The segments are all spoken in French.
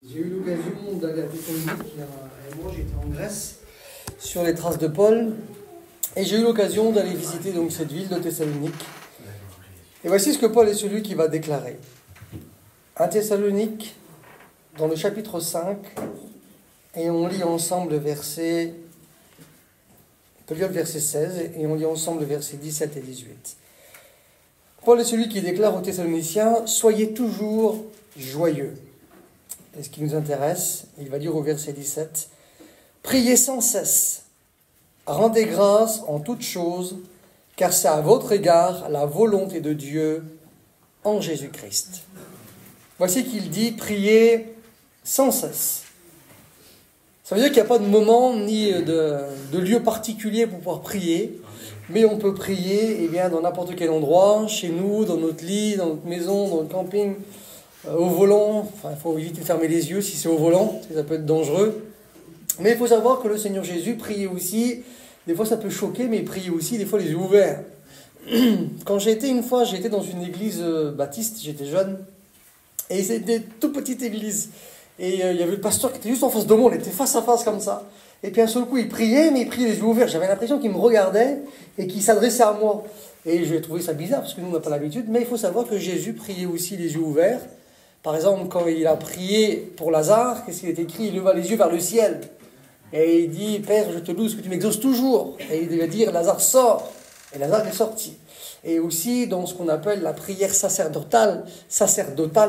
J'ai eu l'occasion d'aller à Thessalonique il y a un mois, j'étais en Grèce, sur les traces de Paul, et j'ai eu l'occasion d'aller visiter donc cette ville de Thessalonique. Et voici ce que Paul est celui qui va déclarer. À Thessalonique, dans le chapitre 5, et on lit ensemble le verset, on peut lire le verset 16, et on lit ensemble le verset 17 et 18. Paul est celui qui déclare aux Thessaloniciens « Soyez toujours joyeux ». Et ce qui nous intéresse, il va dire au verset 17, « Priez sans cesse, rendez grâce en toutes choses, car c'est à votre égard la volonté de Dieu en Jésus-Christ. » Voici qu'il dit « Priez sans cesse ». Ça veut dire qu'il n'y a pas de moment ni de lieu particulier pour pouvoir prier, mais on peut prier dans n'importe quel endroit, chez nous, dans notre lit, dans notre maison, dans le camping, au volant. Enfin, il faut éviter de fermer les yeux si c'est au volant, ça peut être dangereux. Mais il faut savoir que le Seigneur Jésus priait aussi, des fois ça peut choquer, mais il priait aussi des fois les yeux ouverts. Quand j'ai été dans une église baptiste, j'étais jeune, et c'était une toute petite église. Et il y avait le pasteur qui était juste en face de moi, on était face à face comme ça. Et puis un seul coup, il priait, mais il priait les yeux ouverts. J'avais l'impression qu'il me regardait et qu'il s'adressait à moi. Et j'ai trouvé ça bizarre, parce que nous, on n'a pas l'habitude. Mais il faut savoir que Jésus priait aussi les yeux ouverts. Par exemple, quand il a prié pour Lazare, qu'est-ce qu'il est écrit? Il leva les yeux vers le ciel. Et il dit, « Père, je te loue, parce que tu m'exauces toujours. » Et il devait dire, « Lazare sort. » Et Lazare est sorti. Et aussi dans ce qu'on appelle la prière sacerdotale,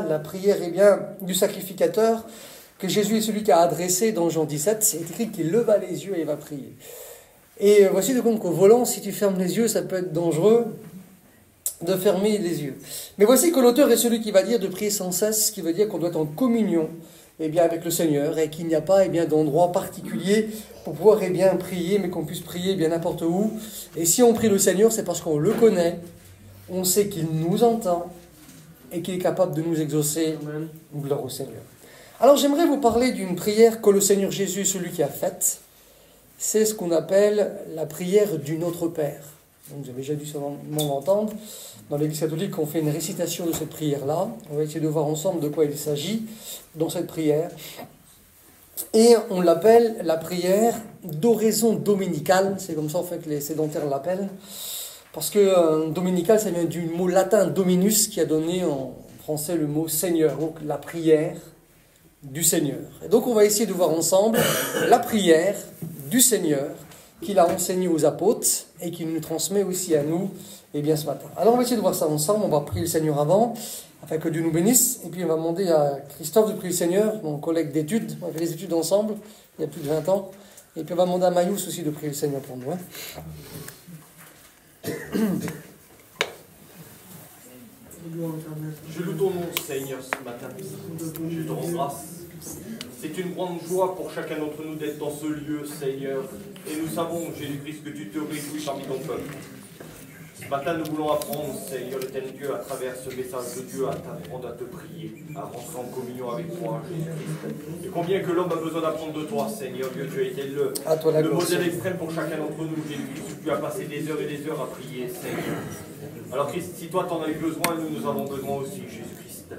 la prière du sacrificateur, que Jésus est celui qui a adressé dans Jean 17, c'est écrit qu'il leva les yeux et il va prier. Et voici donc qu'au volant, si tu fermes les yeux, ça peut être dangereux de fermer les yeux. Mais voici que l'auteur est celui qui va dire de prier sans cesse, ce qui veut dire qu'on doit être en communion avec le Seigneur, et qu'il n'y a pas d'endroit particulier pour pouvoir prier, mais qu'on puisse prier n'importe où. Et si on prie le Seigneur, c'est parce qu'on le connaît, on sait qu'il nous entend, et qu'il est capable de nous exaucer. Amen. Gloire au Seigneur. Alors j'aimerais vous parler d'une prière que le Seigneur Jésus est celui qui a faite. C'est ce qu'on appelle la prière du Notre Père. Donc, vous avez déjà dû sûrement l'entendre. Dans l'Église catholique, on fait une récitation de cette prière-là. On va essayer de voir ensemble de quoi il s'agit dans cette prière. Et on l'appelle la prière d'oraison dominicale. C'est comme ça en fait que les sédentaires l'appellent. Parce que dominical, ça vient du mot latin dominus qui a donné en français le mot Seigneur. Donc la prière du Seigneur. Et donc on va essayer de voir ensemble la prière du Seigneur qu'il a enseigné aux apôtres et qu'il nous transmet aussi à nous ce matin. Alors on va essayer de voir ça ensemble, on va prier le Seigneur avant, afin que Dieu nous bénisse, et puis on va demander à Christophe de prier le Seigneur, mon collègue d'études, on a fait les études ensemble, il y a plus de 20 ans, et puis on va demander à Maïus aussi de prier le Seigneur pour nous. Je loue ton nom, Seigneur, ce matin. Je te rends grâce. C'est une grande joie pour chacun d'entre nous d'être dans ce lieu, Seigneur. Et nous savons, Jésus-Christ, que tu te réjouis parmi ton peuple. Ce matin, nous voulons apprendre, Seigneur éternel Dieu, à travers ce message de Dieu, à t'apprendre à te prier, à rentrer en communion avec toi, Jésus-Christ. Et combien que l'homme a besoin d'apprendre de toi, Seigneur Dieu, tu as été le modèle extrême pour chacun d'entre nous, Jésus-Christ. Tu as passé des heures et des heures à prier, Seigneur. Alors Christ, si toi t'en as eu besoin, nous avons besoin aussi, Jésus-Christ.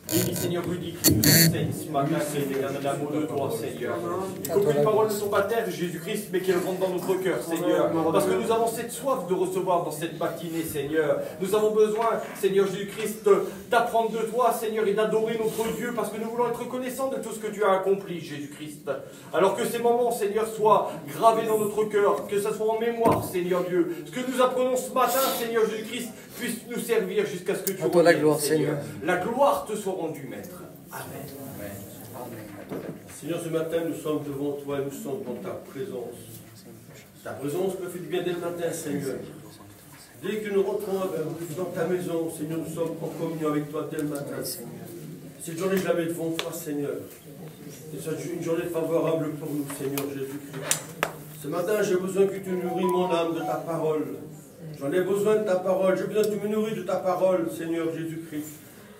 Béni Seigneur Rudy qui nous enseigne ce matin, Seigneur, un amour de toi, Seigneur. Et qu'aucune parole ne sont pas terre, Jésus-Christ, mais qu'elles rentrent dans notre cœur, Seigneur. Parce que nous avons cette soif de recevoir dans cette matinée, Seigneur. Nous avons besoin, Seigneur Jésus-Christ, d'apprendre de toi, Seigneur, et d'adorer notre Dieu, parce que nous voulons être reconnaissants de tout ce que tu as accompli, Jésus-Christ. Alors que ces moments, Seigneur, soient gravés dans notre cœur, que ce soit en mémoire, Seigneur Dieu. Ce que nous apprenons ce matin, Seigneur Jésus-Christ, puisse nous servir jusqu'à ce que tu reviennes, la gloire, Seigneur. La gloire te soit rendue, Maître. Amen. Seigneur, ce matin, nous sommes devant toi et nous sommes dans ta présence. Ta présence me fait du bien dès le matin, Seigneur. Dès que nous rentrons dans ta maison, Seigneur, nous sommes en communion avec toi dès le matin. Cette journée, je la mets devant toi, Seigneur. C'est une journée favorable pour nous, Seigneur Jésus-Christ. Ce matin, j'ai besoin que tu nourris mon âme de ta parole. J'en ai besoin de ta parole. J'ai besoin que tu me nourris de ta parole, Seigneur Jésus-Christ.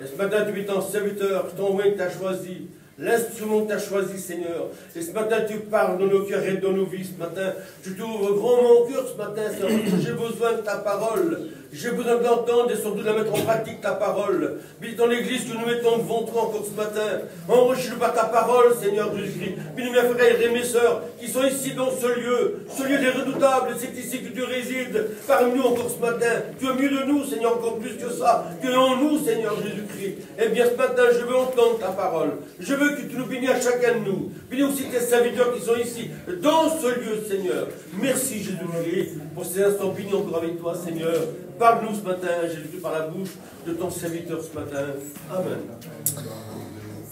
Et ce matin, tu es ton serviteur, ton oint que tu as choisi, l'instrument que tu as choisi, Seigneur. Et ce matin, tu parles dans nos cœurs et dans nos vies. Ce matin, tu t'ouvres grand mon cœur ce matin, Seigneur, parce que j'ai besoin de ta parole. J'ai besoin de l'entendre et surtout de la mettre en pratique, ta parole. Bénis dans l'église que nous mettons devant toi encore ce matin. Enrichis-nous par ta parole, Seigneur Jésus-Christ. Bénis mes frères et mes sœurs qui sont ici dans ce lieu des redoutables. C'est ici que tu résides parmi nous encore ce matin. Tu es mieux de nous, Seigneur, encore plus que ça, que en nous, Seigneur Jésus-Christ. Eh bien, ce matin, je veux entendre ta parole. Je veux que tu nous bénisses à chacun de nous. Bénis aussi tes serviteurs qui sont ici, dans ce lieu, Seigneur. Merci, Jésus-Christ, pour ces instants bénis encore avec toi, Seigneur. Parle-nous ce matin, Jésus, par la bouche de ton serviteur ce matin. Amen.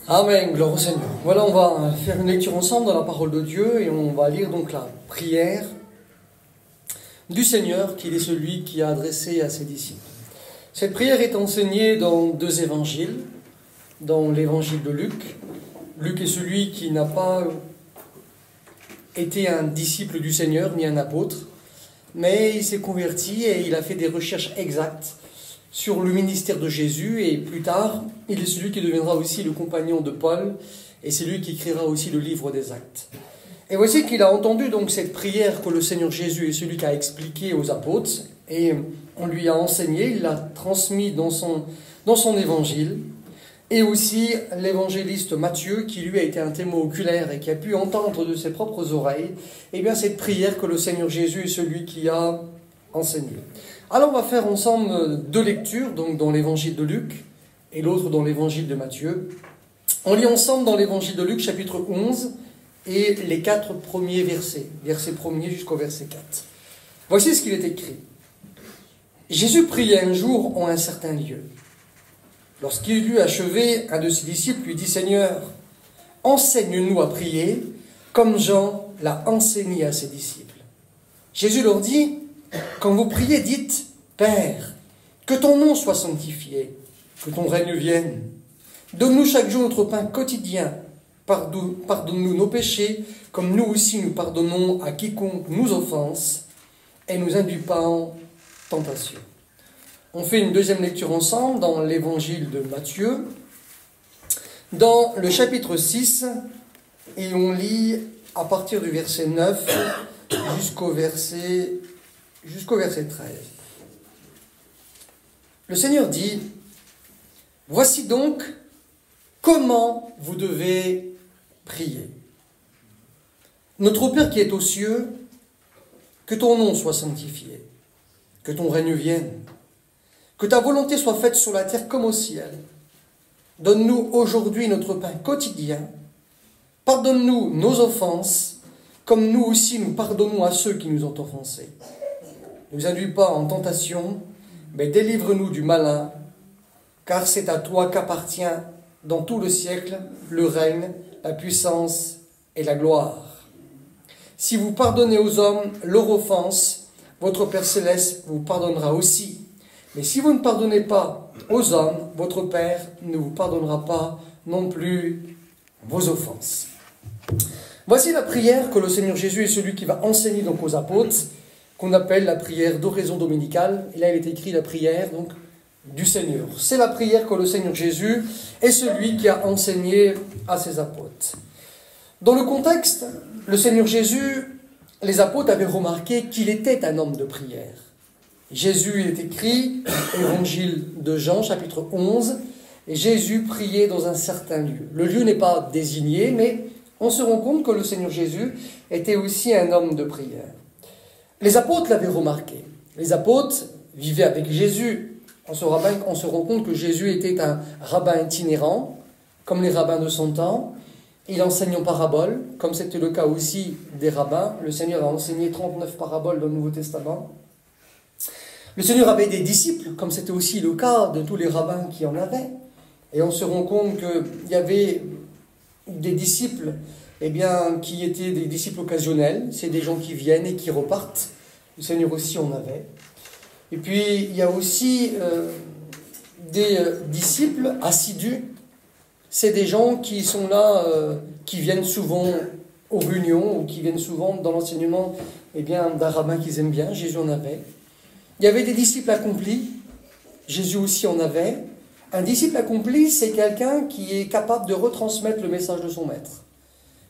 Amen, gloire au Seigneur. Voilà, on va faire une lecture ensemble dans la parole de Dieu et on va lire donc la prière du Seigneur, qu'il est celui qui a adressé à ses disciples. Cette prière est enseignée dans 2 évangiles, dans l'évangile de Luc. Luc est celui qui n'a pas été un disciple du Seigneur ni un apôtre, mais il s'est converti et il a fait des recherches exactes sur le ministère de Jésus, et plus tard, il est celui qui deviendra aussi le compagnon de Paul, et c'est lui qui écrira aussi le livre des Actes. Et voici qu'il a entendu donc cette prière que le Seigneur Jésus est celui qui a expliqué aux apôtres, et on lui a enseigné, il l'a transmis dans son évangile, et aussi l'évangéliste Matthieu, qui lui a été un témoin oculaire et qui a pu entendre de ses propres oreilles, et bien cette prière que le Seigneur Jésus est celui qui a enseigné. Alors on va faire ensemble 2 lectures, donc dans l'évangile de Luc et l'autre dans l'évangile de Matthieu. On lit ensemble dans l'évangile de Luc, chapitre 11, et les 4 premiers versets, verset 1er jusqu'au verset 4. Voici ce qu'il est écrit. Jésus priait un jour en un certain lieu. Lorsqu'il eut achevé, un de ses disciples lui dit, « Seigneur, enseigne-nous à prier, comme Jean l'a enseigné à ses disciples. » Jésus leur dit, « Quand vous priez, dites, « Père, que ton nom soit sanctifié, que ton règne vienne. Donne-nous chaque jour notre pain quotidien. Pardonne-nous nos péchés, comme nous aussi nous pardonnons à quiconque nous offense, et ne nous induis pas en tentation. » On fait une deuxième lecture ensemble dans l'évangile de Matthieu, dans le chapitre 6, et on lit à partir du verset 9 jusqu'au verset 13. Le Seigneur dit, « Voici donc comment vous devez prier. Notre Père qui est aux cieux, que ton nom soit sanctifié, que ton règne vienne, que ta volonté soit faite sur la terre comme au ciel. Donne-nous aujourd'hui notre pain quotidien. Pardonne-nous nos offenses, comme nous aussi nous pardonnons à ceux qui nous ont offensés. Ne nous induis pas en tentation, mais délivre-nous du malin, car c'est à toi qu'appartient dans tout le siècle le règne, la puissance et la gloire. Si vous pardonnez aux hommes leurs offenses, votre Père céleste vous pardonnera aussi. Mais si vous ne pardonnez pas aux hommes, votre Père ne vous pardonnera pas non plus vos offenses. » Voici la prière que le Seigneur Jésus est celui qui va enseigner donc aux apôtres, qu'on appelle la prière d'oraison dominicale. Et là, il est écrit la prière donc du Seigneur. C'est la prière que le Seigneur Jésus est celui qui a enseigné à ses apôtres. Dans le contexte, le Seigneur Jésus, les apôtres avaient remarqué qu'il était un homme de prière. Jésus, il est écrit, évangile de Jean, chapitre 11, et Jésus priait dans un certain lieu. Le lieu n'est pas désigné, mais on se rend compte que le Seigneur Jésus était aussi un homme de prière. Les apôtres l'avaient remarqué. Les apôtres vivaient avec Jésus. On se rend compte que Jésus était un rabbin itinérant, comme les rabbins de son temps. Il enseigne en paraboles, comme c'était le cas aussi des rabbins. Le Seigneur a enseigné 39 paraboles dans le Nouveau Testament. Le Seigneur avait des disciples, comme c'était aussi le cas de tous les rabbins qui en avaient. Et on se rend compte qu'il y avait des disciples qui étaient des disciples occasionnels. C'est des gens qui viennent et qui repartent. Le Seigneur aussi en avait. Et puis, il y a aussi des disciples assidus. C'est des gens qui sont là, qui viennent souvent aux réunions ou qui viennent souvent dans l'enseignement d'un rabbin qu'ils aiment bien. Jésus en avait. Il y avait des disciples accomplis. Jésus aussi en avait. Un disciple accompli, c'est quelqu'un qui est capable de retransmettre le message de son maître.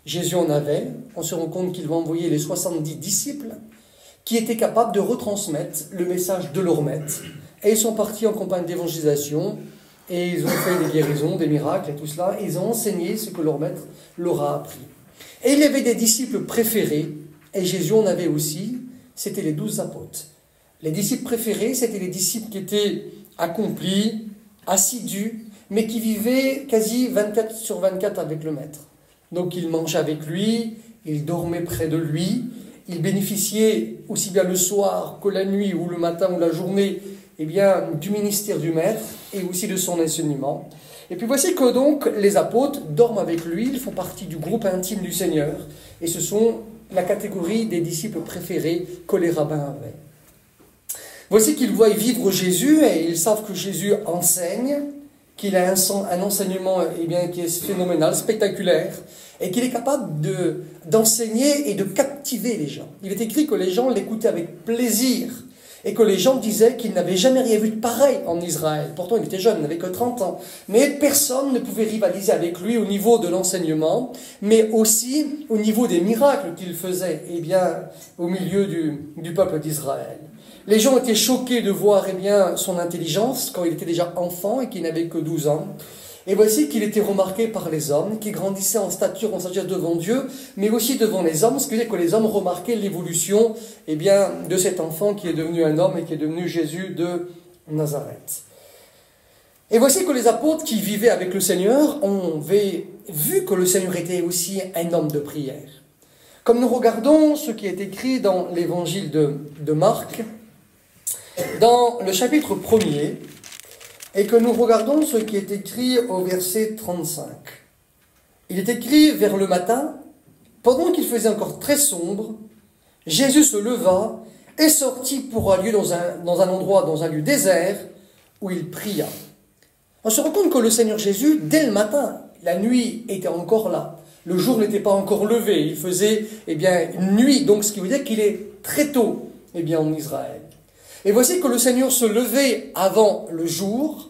Jésus en avait. On se rend compte qu'il va envoyer les 70 disciples qui étaient capables de retransmettre le message de leur maître, et ils sont partis en campagne d'évangélisation, et ils ont fait des guérisons, des miracles et tout cela, et ils ont enseigné ce que leur maître leur a appris. Et il y avait des disciples préférés, et Jésus en avait aussi, c'était les 12 apôtres. Les disciples préférés, c'était les disciples qui étaient accomplis, assidus, mais qui vivaient quasi 24 sur 24 avec le maître. Donc ils mangeaient avec lui, ils dormaient près de lui, ils bénéficiaient aussi bien le soir que la nuit ou le matin ou la journée, eh bien, du ministère du maître et aussi de son enseignement. Et puis voici que donc les apôtres dorment avec lui, ils font partie du groupe intime du Seigneur, et ce sont la catégorie des disciples préférés que les rabbins avaient. Voici qu'ils voient vivre Jésus, et ils savent que Jésus enseigne, qu'il a un enseignement eh bien, qui est phénoménal, spectaculaire, et qu'il est capable d'enseigner et de captiver les gens. Il est écrit que les gens l'écoutaient avec plaisir, et que les gens disaient qu'ils n'avaient jamais rien vu de pareil en Israël. Pourtant, il était jeune, il n'avait que 30 ans. Mais personne ne pouvait rivaliser avec lui au niveau de l'enseignement, mais aussi au niveau des miracles qu'il faisait eh bien, au milieu du peuple d'Israël. Les gens étaient choqués de voir eh bien, son intelligence quand il était déjà enfant et qu'il n'avait que 12 ans. Et voici qu'il était remarqué par les hommes, qui grandissait en stature, en sagesse devant Dieu, mais aussi devant les hommes, ce qui veut dire que les hommes remarquaient l'évolution eh bien, de cet enfant qui est devenu un homme et qui est devenu Jésus de Nazareth. Et voici que les apôtres qui vivaient avec le Seigneur ont vu que le Seigneur était aussi un homme de prière. Comme nous regardons ce qui est écrit dans l'évangile de Marc, dans le chapitre 1er, et que nous regardons ce qui est écrit au verset 35. Il est écrit vers le matin, pendant qu'il faisait encore très sombre, Jésus se leva et sortit pour aller dans un endroit, dans un lieu désert, où il pria. On se rend compte que le Seigneur Jésus, dès le matin, la nuit était encore là. Le jour n'était pas encore levé, il faisait eh bien, une nuit, donc ce qui veut dire qu'il est très tôt eh bien, en Israël. Et voici que le Seigneur se levait avant le jour,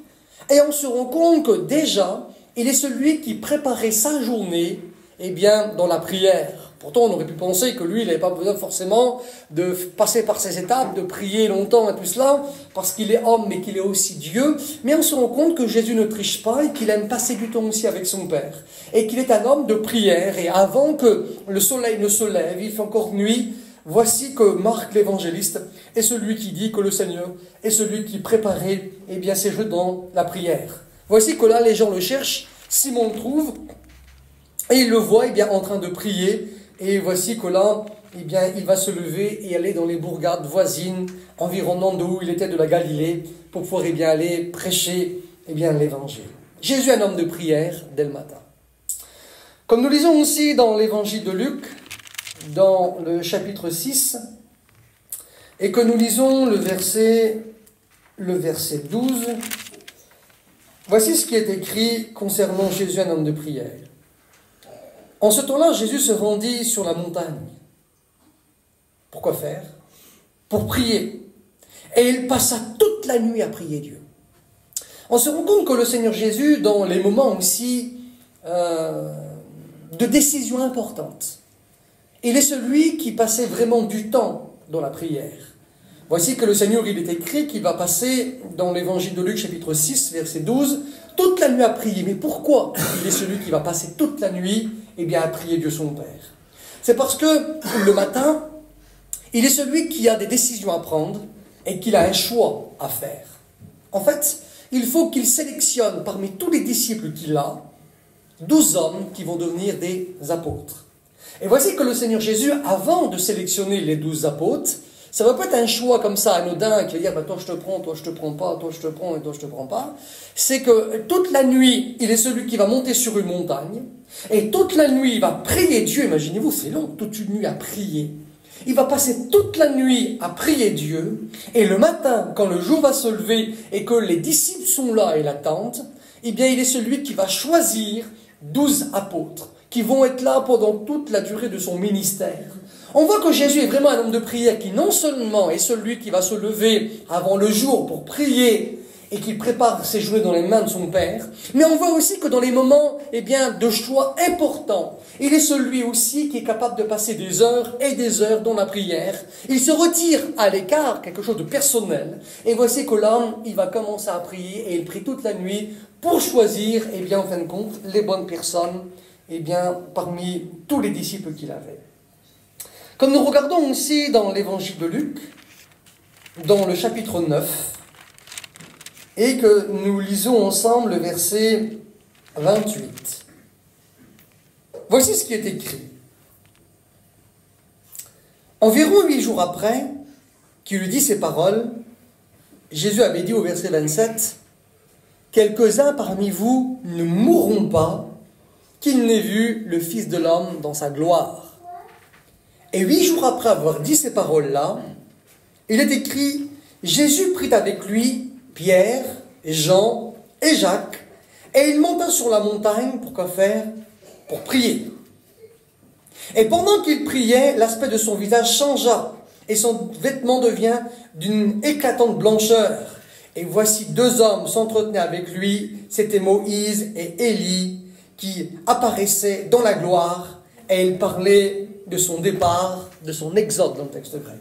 et on se rend compte que déjà, il est celui qui préparait sa journée eh bien, dans la prière. Pourtant, on aurait pu penser que lui, il n'avait pas besoin forcément de passer par ces étapes, de prier longtemps et tout cela, parce qu'il est homme, mais qu'il est aussi Dieu. Mais on se rend compte que Jésus ne triche pas et qu'il aime passer du temps aussi avec son Père. Et qu'il est un homme de prière. Et avant que le soleil ne se lève, il fait encore nuit. Voici que Marc l'évangéliste est celui qui dit que le Seigneur est celui qui préparait eh bien, ses jeux dans la prière. Voici que là, les gens le cherchent, Simon le trouve, et il le voit eh bien, en train de prier. Et voici que là, eh bien, il va se lever et aller dans les bourgades voisines, environnantes d'où il était de la Galilée, pour pouvoir eh bien, aller prêcher eh bien, l'évangile. Jésus est un homme de prière dès le matin. Comme nous lisons aussi dans l'évangile de Luc, dans le chapitre 6, et que nous lisons le verset 12, voici ce qui est écrit concernant Jésus, un homme de prière. En ce temps-là, Jésus se rendit sur la montagne. Pourquoi faire? Pour prier. Et il passa toute la nuit à prier Dieu. On se rend compte que le Seigneur Jésus, dans les moments aussi de décision importante, il est celui qui passait vraiment du temps dans la prière. Voici que le Seigneur, il est écrit qu'il va passer dans l'évangile de Luc, chapitre 6, verset 12, toute la nuit à prier. Mais pourquoi il est celui qui va passer toute la nuit eh bien, à prier Dieu son Père? C'est parce que le matin, il est celui qui a des décisions à prendre et qu'il a un choix à faire. En fait, il faut qu'il sélectionne parmi tous les disciples qu'il a 12 hommes qui vont devenir des apôtres. Et voici que le Seigneur Jésus, avant de sélectionner les 12 apôtres, ça ne va pas être un choix comme ça, anodin, qui va dire, toi je te prends, toi je te prends pas, toi je te prends et toi je te prends pas. C'est que toute la nuit, il est celui qui va monter sur une montagne, et toute la nuit, il va prier Dieu. Imaginez-vous, c'est long, toute une nuit à prier. Il va passer toute la nuit à prier Dieu, et le matin, quand le jour va se lever, et que les disciples sont là et l'attendent, eh bien il est celui qui va choisir 12 apôtres, qui vont être là pendant toute la durée de son ministère. On voit que Jésus est vraiment un homme de prière qui non seulement est celui qui va se lever avant le jour pour prier et qu'il prépare ses journées dans les mains de son Père. Mais on voit aussi que dans les moments de choix importants, il est celui aussi qui est capable de passer des heures et des heures dans la prière. Il se retire à l'écart, quelque chose de personnel. Et voici que l'homme, il va commencer à prier et il prie toute la nuit pour choisir, en fin de compte, les bonnes personnes, parmi tous les disciples qu'il avait. Comme nous regardons aussi dans l'évangile de Luc, dans le chapitre 9, et que nous lisons ensemble le verset 28. Voici ce qui est écrit. Environ 8 jours après qu'il lui dit ces paroles, Jésus avait dit au verset 27, « Quelques-uns parmi vous ne mourront pas, qu'ils n'aient vu le Fils de l'homme dans sa gloire. » Et 8 jours après avoir dit ces paroles-là, il est écrit, Jésus prit avec lui Pierre, Jean et Jacques, et il monta sur la montagne pour quoi faire? Pour prier. Et pendant qu'il priait, l'aspect de son visage changea, et son vêtement devient d'une éclatante blancheur. Et voici 2 hommes s'entretenaient avec lui, c'étaient Moïse et Élie, qui apparaissaient dans la gloire, et ils parlaient de son départ, de son exode dans le texte grec.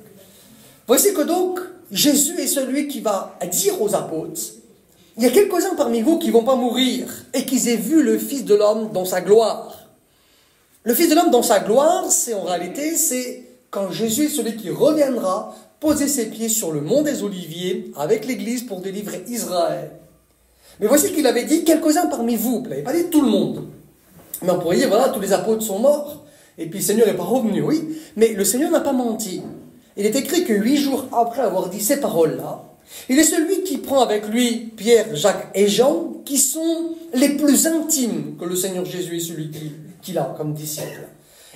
Voici que donc, Jésus est celui qui va dire aux apôtres, il y a quelques-uns parmi vous qui ne vont pas mourir et qui aient vu le Fils de l'homme dans sa gloire. Le Fils de l'homme dans sa gloire, c'est quand Jésus est celui qui reviendra poser ses pieds sur le mont des Oliviers avec l'Église pour délivrer Israël. Mais voici qu'il avait dit quelques-uns parmi vous, il n'avait pas dit tout le monde. Mais on pourrait dire, voilà, tous les apôtres sont morts, et puis le Seigneur n'est pas revenu, oui, mais le Seigneur n'a pas menti. Il est écrit que 8 jours après avoir dit ces paroles-là, il est celui qui prend avec lui Pierre, Jacques et Jean, qui sont les plus intimes que le Seigneur Jésus est celui qu'il a comme disciple.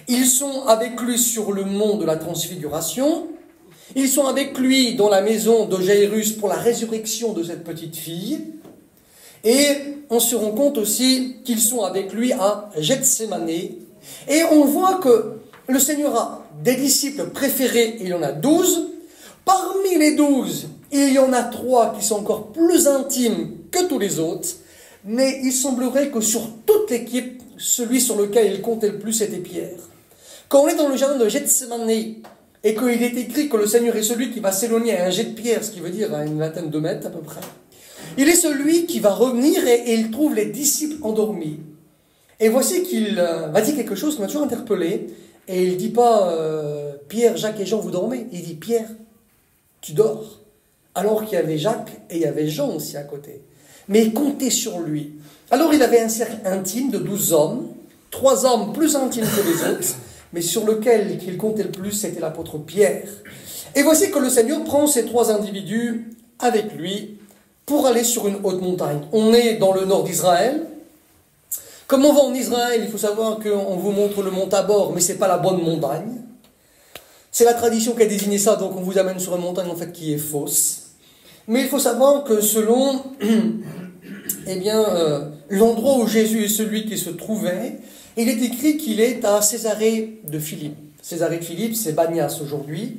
Ils sont avec lui sur le mont de la transfiguration, ils sont avec lui dans la maison de Jairus pour la résurrection de cette petite fille, et on se rend compte aussi qu'ils sont avec lui à Gethsémane, et on voit que le Seigneur a des disciples préférés, il y en a 12. Parmi les 12, il y en a 3 qui sont encore plus intimes que tous les autres. Mais il semblerait que sur toute l'équipe, celui sur lequel il comptait le plus, c'était Pierre. Quand on est dans le jardin de Gethsémane, et qu'il est écrit que le Seigneur est celui qui va s'éloigner à un jet de pierre, ce qui veut dire à une vingtaine de mètres à peu près, il est celui qui va revenir et il trouve les disciples endormis. Et voici qu'il va dire quelque chose qui m'a toujours interpellé. Et il ne dit pas Pierre, Jacques et Jean, vous dormez. Il dit Pierre, tu dors. Alors qu'il y avait Jacques et il y avait Jean aussi à côté. Mais il comptait sur lui. Alors il avait un cercle intime de 12 hommes, 3 hommes plus intimes que les autres, mais sur lequel il comptait le plus, c'était l'apôtre Pierre. Et voici que le Seigneur prend ces 3 individus avec lui pour aller sur une haute montagne. On est dans le nord d'Israël. Comme on va en Israël, il faut savoir qu'on vous montre le mont Tabor, mais ce n'est pas la bonne montagne. C'est la tradition qui a désigné ça, donc on vous amène sur une montagne en fait qui est fausse. Mais il faut savoir que selon l'endroit où Jésus est celui qui se trouvait, il est écrit qu'il est à Césarée de Philippe. Césarée de Philippe, c'est Banias aujourd'hui.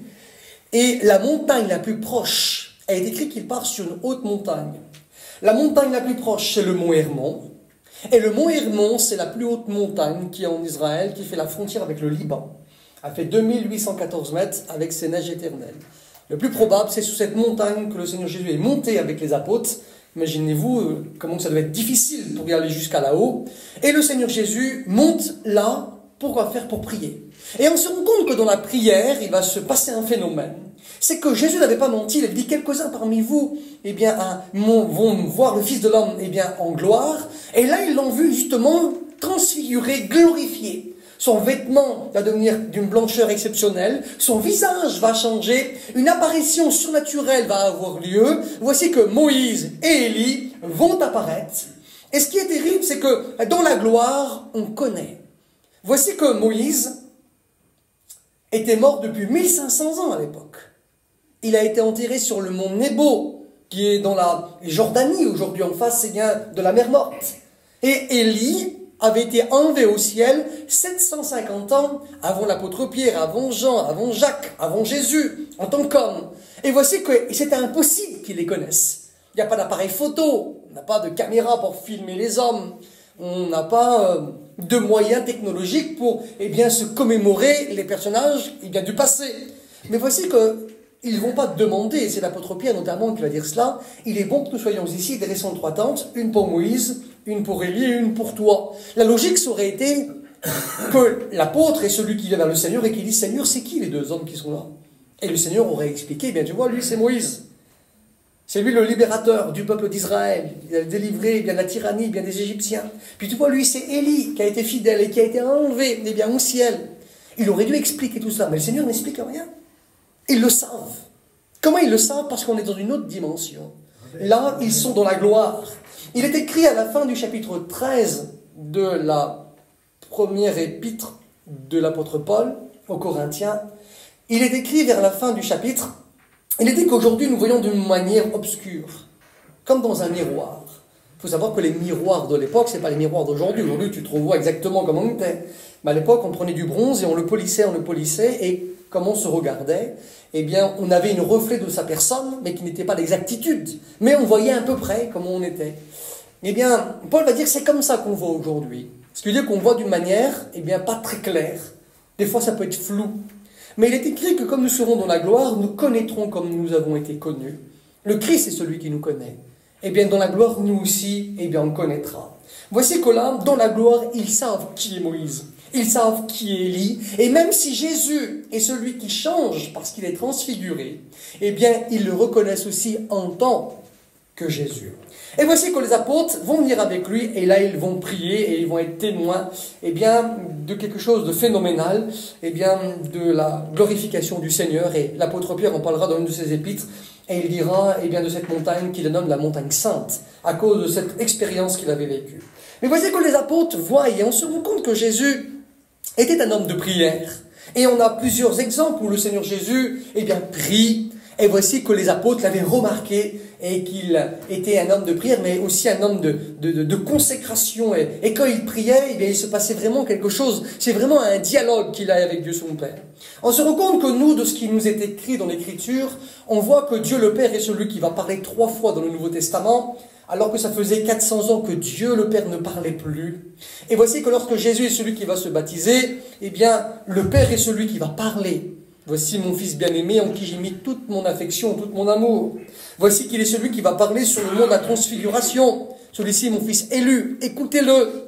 Et la montagne la plus proche, elle est écrit qu'il part sur une haute montagne. La montagne la plus proche, c'est le mont Hermon. Et le mont Hermon, c'est la plus haute montagne qui est en Israël, qui fait la frontière avec le Liban. Elle fait 2814 mètres avec ses neiges éternelles. Le plus probable, c'est sous cette montagne que le Seigneur Jésus est monté avec les apôtres. Imaginez-vous comment ça devait être difficile pour y aller jusqu'à là-haut. Et le Seigneur Jésus monte là, pour quoi faire? Pour prier. Et on se rend compte que dans la prière, il va se passer un phénomène. C'est que Jésus n'avait pas menti, il avait dit quelques-uns parmi vous, vont voir le Fils de l'homme, en gloire. Et là, ils l'ont vu justement transfiguré, glorifié. Son vêtement va devenir d'une blancheur exceptionnelle, son visage va changer, une apparition surnaturelle va avoir lieu. Voici que Moïse et Élie vont apparaître. Et ce qui est terrible, c'est que dans la gloire, on connaît. Voici que Moïse était mort depuis 1500 ans à l'époque. Il a été enterré sur le mont Nebo, qui est dans la Jordanie, aujourd'hui en face, c'est bien de la mer Morte. Et Élie avait été enlevé au ciel 750 ans avant l'apôtre Pierre, avant Jean, avant Jacques, avant Jésus, en tant qu'homme. Et voici que c'était impossible qu'ils les connaissent. Il n'y a pas d'appareil photo, on n'a pas de caméra pour filmer les hommes, on n'a pas de moyens technologiques pour se commémorer les personnages du passé. Mais voici qu'ils ne vont pas demander, et c'est l'apôtre Pierre notamment qui va dire cela, il est bon que nous soyons ici, dressons 3 tentes, une pour Moïse, une pour Élie et une pour toi. La logique, ça aurait été que l'apôtre est celui qui vient vers le Seigneur et qui dit, Seigneur, c'est qui les 2 hommes qui sont là? Et le Seigneur aurait expliqué, tu vois, lui c'est Moïse. C'est lui le libérateur du peuple d'Israël. Il a délivré la tyrannie des Égyptiens. Puis tu vois, lui c'est Élie qui a été fidèle et qui a été enlevé au ciel. Il aurait dû expliquer tout ça, mais le Seigneur n'explique rien. Ils le savent. Comment ils le savent? Parce qu'on est dans une autre dimension. Là, ils sont dans la gloire. Il est écrit à la fin du chapitre 13 de la première épître de l'apôtre Paul aux Corinthiens. Il est écrit vers la fin du chapitre, il est dit qu'aujourd'hui nous voyons d'une manière obscure, comme dans un miroir. Il faut savoir que les miroirs de l'époque, ce n'est pas les miroirs d'aujourd'hui. Aujourd'hui, tu te revois exactement comme on était. Mais à l'époque, on prenait du bronze et on le polissait, et comme on se regardait, on avait une reflet de sa personne, mais qui n'était pas l'exactitude. Mais on voyait à peu près comment on était. Paul va dire que c'est comme ça qu'on voit aujourd'hui. Ce qui veut dire qu'on voit d'une manière, pas très claire. Des fois, ça peut être flou. Mais il est écrit que comme nous serons dans la gloire, nous connaîtrons comme nous avons été connus. Le Christ est celui qui nous connaît. Dans la gloire, nous aussi, on connaîtra. Voici que là, dans la gloire, ils savent qui est Moïse. Ils savent qui est Élie. Et même si Jésus est celui qui change parce qu'il est transfiguré, ils le reconnaissent aussi en tant que Jésus. Et voici que les apôtres vont venir avec lui, et là ils vont prier, et ils vont être témoins, de quelque chose de phénoménal, de la glorification du Seigneur. Et l'apôtre Pierre en parlera dans une de ses épîtres, et il dira, de cette montagne qu'il nomme la montagne sainte, à cause de cette expérience qu'il avait vécue. Mais voici que les apôtres voient, et on se rend compte que Jésus était un homme de prière. Et on a plusieurs exemples où le Seigneur Jésus, prie. Et voici que les apôtres l'avaient remarqué et qu'il était un homme de prière, mais aussi un homme de consécration. Et quand il priait, il se passait vraiment quelque chose. C'est vraiment un dialogue qu'il a avec Dieu son Père. On se rend compte que nous, de ce qui nous est écrit dans l'Écriture, on voit que Dieu le Père est celui qui va parler 3 fois dans le Nouveau Testament, alors que ça faisait 400 ans que Dieu le Père ne parlait plus. Et voici que lorsque Jésus est celui qui va se baptiser, le Père est celui qui va parler. Voici mon Fils bien-aimé en qui j'ai mis toute mon affection, tout mon amour. Voici qu'il est celui qui va parler sur le mont de la transfiguration. Celui-ci, mon Fils élu, écoutez-le.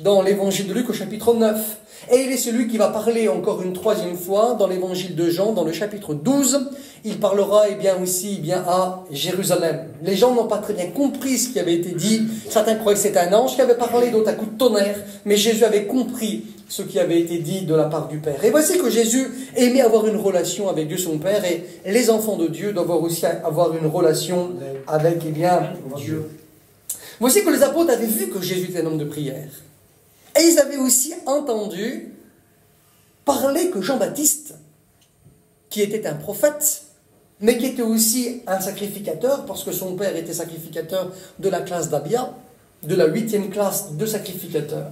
Dans l'évangile de Luc au chapitre 9. Et il est celui qui va parler encore une 3e fois dans l'évangile de Jean, dans le chapitre 12. Il parlera aussi à Jérusalem. Les gens n'ont pas très bien compris ce qui avait été dit. Certains croyaient que c'était un ange qui avait parlé, d'autres à coup de tonnerre. Mais Jésus avait compris ce qui avait été dit de la part du Père. Et voici que Jésus aimait avoir une relation avec Dieu son Père, et les enfants de Dieu doivent aussi avoir une relation avec Dieu. Voici que les apôtres avaient vu que Jésus était un homme de prière. Et ils avaient aussi entendu parler que Jean-Baptiste, qui était un prophète, mais qui était aussi un sacrificateur, parce que son père était sacrificateur de la classe d'Abia, de la 8e classe de sacrificateurs.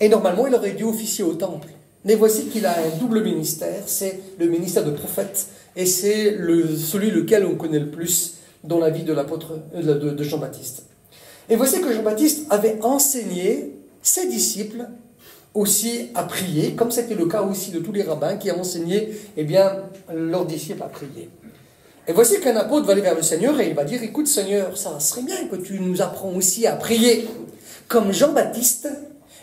Et normalement, il aurait dû officier au temple. Mais voici qu'il a un double ministère, c'est le ministère de prophète, et c'est celui lequel on connaît le plus dans la vie de l'apôtre de Jean-Baptiste. Et voici que Jean-Baptiste avait enseigné ses disciples aussi à prier, comme c'était le cas aussi de tous les rabbins qui enseignaient leurs disciples à prier. Et voici qu'un apôtre va aller vers le Seigneur et il va dire, écoute Seigneur, ça serait bien que tu nous apprends aussi à prier, comme Jean-Baptiste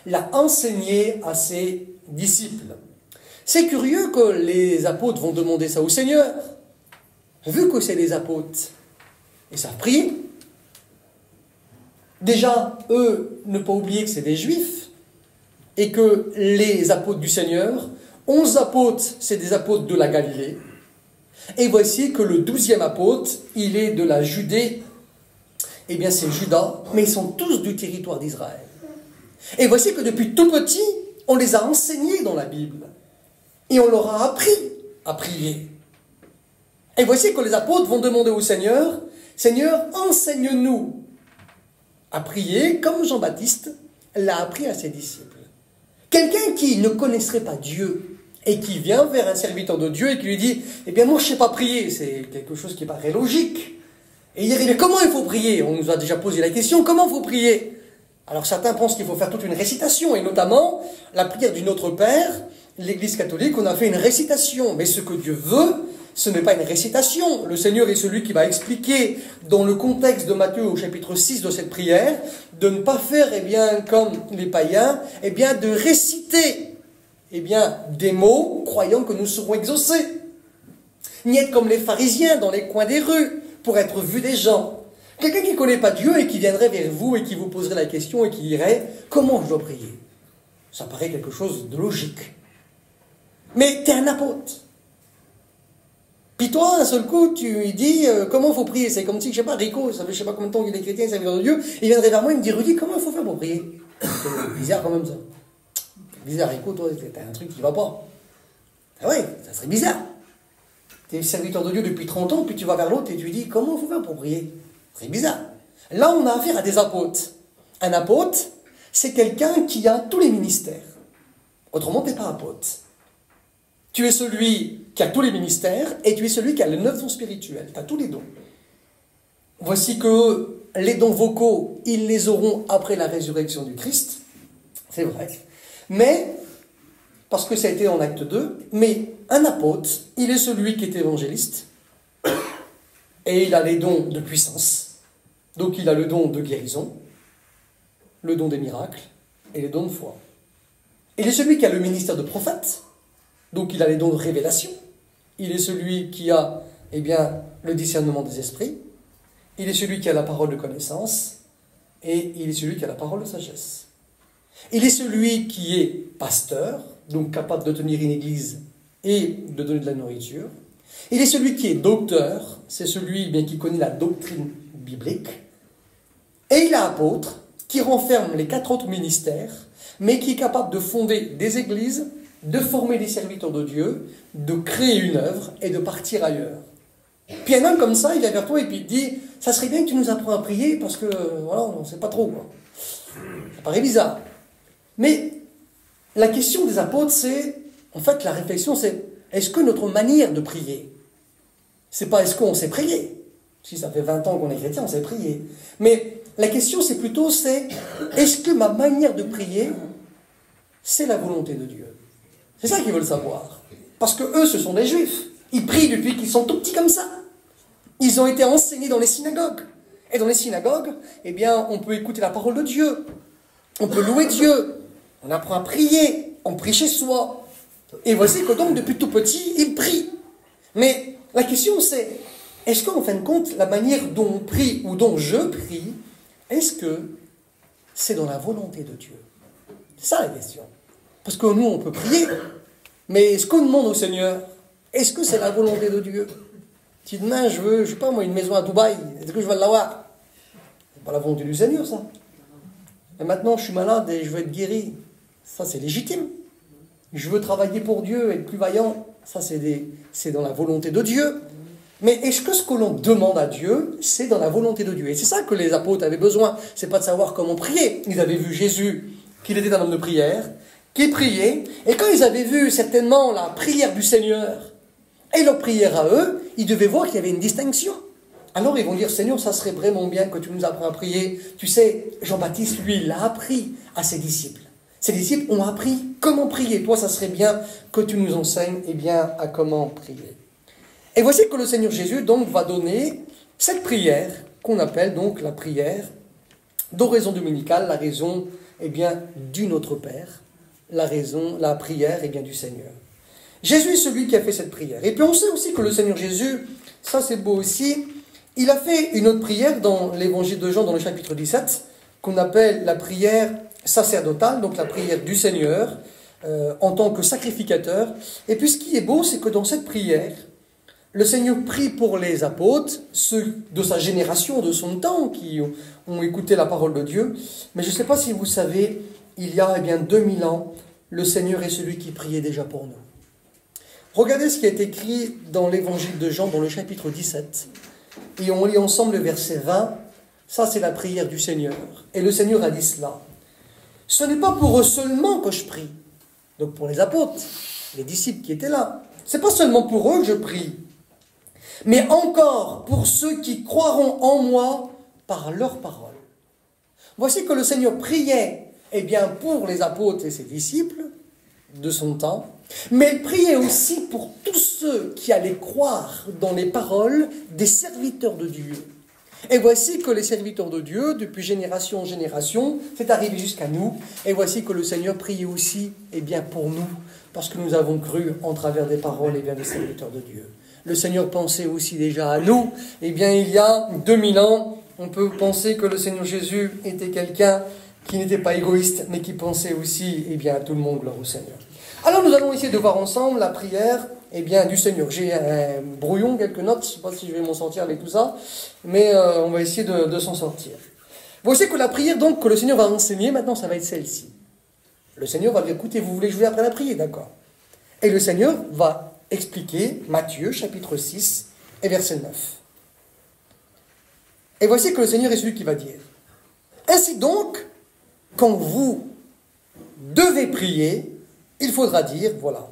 l'a enseigné à ses disciples. C'est curieux que les apôtres vont demander ça au Seigneur, vu que c'est les apôtres, ils savent prier. Déjà, eux, ne pas oublier que c'est des Juifs, et que les apôtres du Seigneur, 11 apôtres, c'est des apôtres de la Galilée, et voici que le 12e apôtre, il est de la Judée, c'est Judas, mais ils sont tous du territoire d'Israël. Et voici que depuis tout petit, on les a enseignés dans la Bible, et on leur a appris à prier. Et voici que les apôtres vont demander au Seigneur, Seigneur, enseigne-nous à prier comme Jean-Baptiste l'a appris à ses disciples. Quelqu'un qui ne connaisserait pas Dieu et qui vient vers un serviteur de Dieu et qui lui dit « Eh bien, moi, je ne sais pas prier. » C'est quelque chose qui paraît logique. Et il dirait, mais comment il faut prier? On nous a déjà posé la question, comment il faut prier? Alors certains pensent qu'il faut faire toute une récitation, et notamment la prière du Notre Père, l'Église catholique, on a fait une récitation. Mais ce que Dieu veut, ce n'est pas une récitation. Le Seigneur est celui qui va expliquer dans le contexte de Matthieu au chapitre 6 de cette prière, de ne pas faire, eh bien, comme les païens, eh bien, de réciter, eh bien, des mots, croyant que nous serons exaucés. Ni être comme les pharisiens dans les coins des rues, pour être vus des gens. Quelqu'un qui ne connaît pas Dieu et qui viendrait vers vous et qui vous poserait la question et qui dirait « Comment je dois prier ?» Ça paraît quelque chose de logique. Mais tu es un apôtre. Puis toi, d'un seul coup, tu lui dis comment il faut prier. C'est comme si, je ne sais pas, Rico, ça fait je ne sais pas combien de temps qu'il est chrétien, il serviteur de Dieu, il viendrait vers moi et me dit « Rudy, comment il faut faire pour prier ?» C'est bizarre quand même ça. Bizarre, Rico, toi, t'as un truc qui ne va pas. Ah ouais, ça serait bizarre. Tu es serviteur de Dieu depuis 30 ans, puis tu vas vers l'autre et tu lui dis « Comment il faut faire pour prier ?» C'est bizarre. Là, on a affaire à des apôtres. Un apôtre, c'est quelqu'un qui a tous les ministères. Autrement, tu n'es pas apôtre. Tu es celui qui a tous les ministères et tu es celui qui a les 9 dons spirituels. Tu as tous les dons. Voici que les dons vocaux, ils les auront après la résurrection du Christ. C'est vrai. Mais, parce que ça a été en acte 2, mais un apôtre, il est celui qui est évangéliste et il a les dons de puissance. Donc il a le don de guérison, le don des miracles et les dons de foi. Il est celui qui a le ministère de prophète, donc il a les dons de révélation. Il est celui qui a, eh bien, le discernement des esprits. Il est celui qui a la parole de connaissance et il est celui qui a la parole de sagesse. Il est celui qui est pasteur, donc capable de tenir une église et de donner de la nourriture. Il est celui qui est docteur, c'est celui bien, qui connaît la doctrine biblique. Et il est apôtre, qui renferme les 4 autres ministères, mais qui est capable de fonder des églises, de former des serviteurs de Dieu, de créer une œuvre et de partir ailleurs. Puis un homme comme ça, il vient vers toi et puis il te dit « Ça serait bien que tu nous apprends à prier parce que, voilà, on ne sait pas trop. » quoi. Ça paraît bizarre. Mais la question des apôtres, c'est, en fait, la réflexion, c'est est-ce que notre manière de prier, c'est pas est-ce qu'on sait prier? Si ça fait 20 ans qu'on est chrétien, on sait prier. Mais la question, c'est plutôt, c'est est-ce que ma manière de prier, c'est la volonté de Dieu? C'est ça qu'ils veulent savoir. Parce que eux, ce sont des juifs. Ils prient depuis qu'ils sont tout petits comme ça. Ils ont été enseignés dans les synagogues. Et dans les synagogues, eh bien, on peut écouter la parole de Dieu. On peut louer Dieu. On apprend à prier. On prie chez soi. Et voici que donc, depuis tout petit, ils prient. Mais la question, c'est est-ce qu'en fin de compte, la manière dont on prie ou dont je prie, est-ce que c'est dans la volonté de Dieu? C'est ça la question. Parce que nous, on peut prier, mais ce qu'on demande au Seigneur, est-ce que c'est la volonté de Dieu? Si demain, je veux, je sais pas moi, une maison à Dubaï, est-ce que je vais l'avoir? C'est pas la volonté du Seigneur, ça. Et maintenant, je suis malade et je veux être guéri. Ça, c'est légitime. Je veux travailler pour Dieu, être plus vaillant. Ça, c'est dans la volonté de Dieu. Mais est-ce que ce que l'on demande à Dieu, c'est dans la volonté de Dieu? Et c'est ça que les apôtres avaient besoin. C'est pas de savoir comment prier. Ils avaient vu Jésus, qu'il était un homme de prière, qui priait. Et quand ils avaient vu certainement la prière du Seigneur et leur prière à eux, ils devaient voir qu'il y avait une distinction. Alors ils vont dire, Seigneur, ça serait vraiment bien que tu nous apprennes à prier. Tu sais, Jean-Baptiste, lui, il l'a appris à ses disciples. Ses disciples ont appris comment prier. Toi, ça serait bien que tu nous enseignes, eh bien, à comment prier. Et voici que le Seigneur Jésus, donc, va donner cette prière, qu'on appelle donc la prière d'oraison dominicale, la raison, eh bien, du Notre Père, la prière, eh bien, du Seigneur. Jésus est celui qui a fait cette prière. Et puis on sait aussi que le Seigneur Jésus, ça c'est beau aussi, il a fait une autre prière dans l'évangile de Jean, dans le chapitre 17, qu'on appelle la prière sacerdotale, donc la prière du Seigneur, en tant que sacrificateur. Et puis ce qui est beau, c'est que dans cette prière, le Seigneur prie pour les apôtres, ceux de sa génération, de son temps, qui ont écouté la parole de Dieu. Mais je ne sais pas si vous savez, il y a eh bien 2000 ans, le Seigneur est celui qui priait déjà pour nous. Regardez ce qui est écrit dans l'évangile de Jean, dans le chapitre 17. Et on lit ensemble le verset 20. Ça, c'est la prière du Seigneur. Et le Seigneur a dit cela. Ce n'est pas pour eux seulement que je prie. Donc pour les apôtres, les disciples qui étaient là. Ce n'est pas seulement pour eux que je prie. mais encore pour ceux qui croiront en moi par leur parole. Voici que le Seigneur priait, eh bien, pour les apôtres et ses disciples de son temps, mais il priait aussi pour tous ceux qui allaient croire dans les paroles des serviteurs de Dieu. Et voici que les serviteurs de Dieu, depuis génération en génération, c'est arrivé jusqu'à nous. Et voici que le Seigneur priait aussi, eh bien, pour nous, parce que nous avons cru en travers des paroles, eh bien, des serviteurs de Dieu. Le Seigneur pensait aussi déjà à nous. Eh bien, il y a 2000 ans, on peut penser que le Seigneur Jésus était quelqu'un qui n'était pas égoïste, mais qui pensait aussi, eh bien, à tout le monde, gloire au Seigneur. Alors, nous allons essayer de voir ensemble la prière, eh bien, du Seigneur. J'ai un brouillon, quelques notes, je ne sais pas si je vais m'en sortir avec tout ça, mais on va essayer de s'en sortir. Voici que la prière, donc, que le Seigneur va enseigner, maintenant, ça va être celle-ci. Le Seigneur va dire, écoutez, vous voulez que je vous apprenne à prier, d'accord. Et le Seigneur va expliquer Matthieu, chapitre 6, et verset 9. Et voici que le Seigneur est celui qui va dire, ainsi donc, quand vous devez prier, il faudra dire, voilà,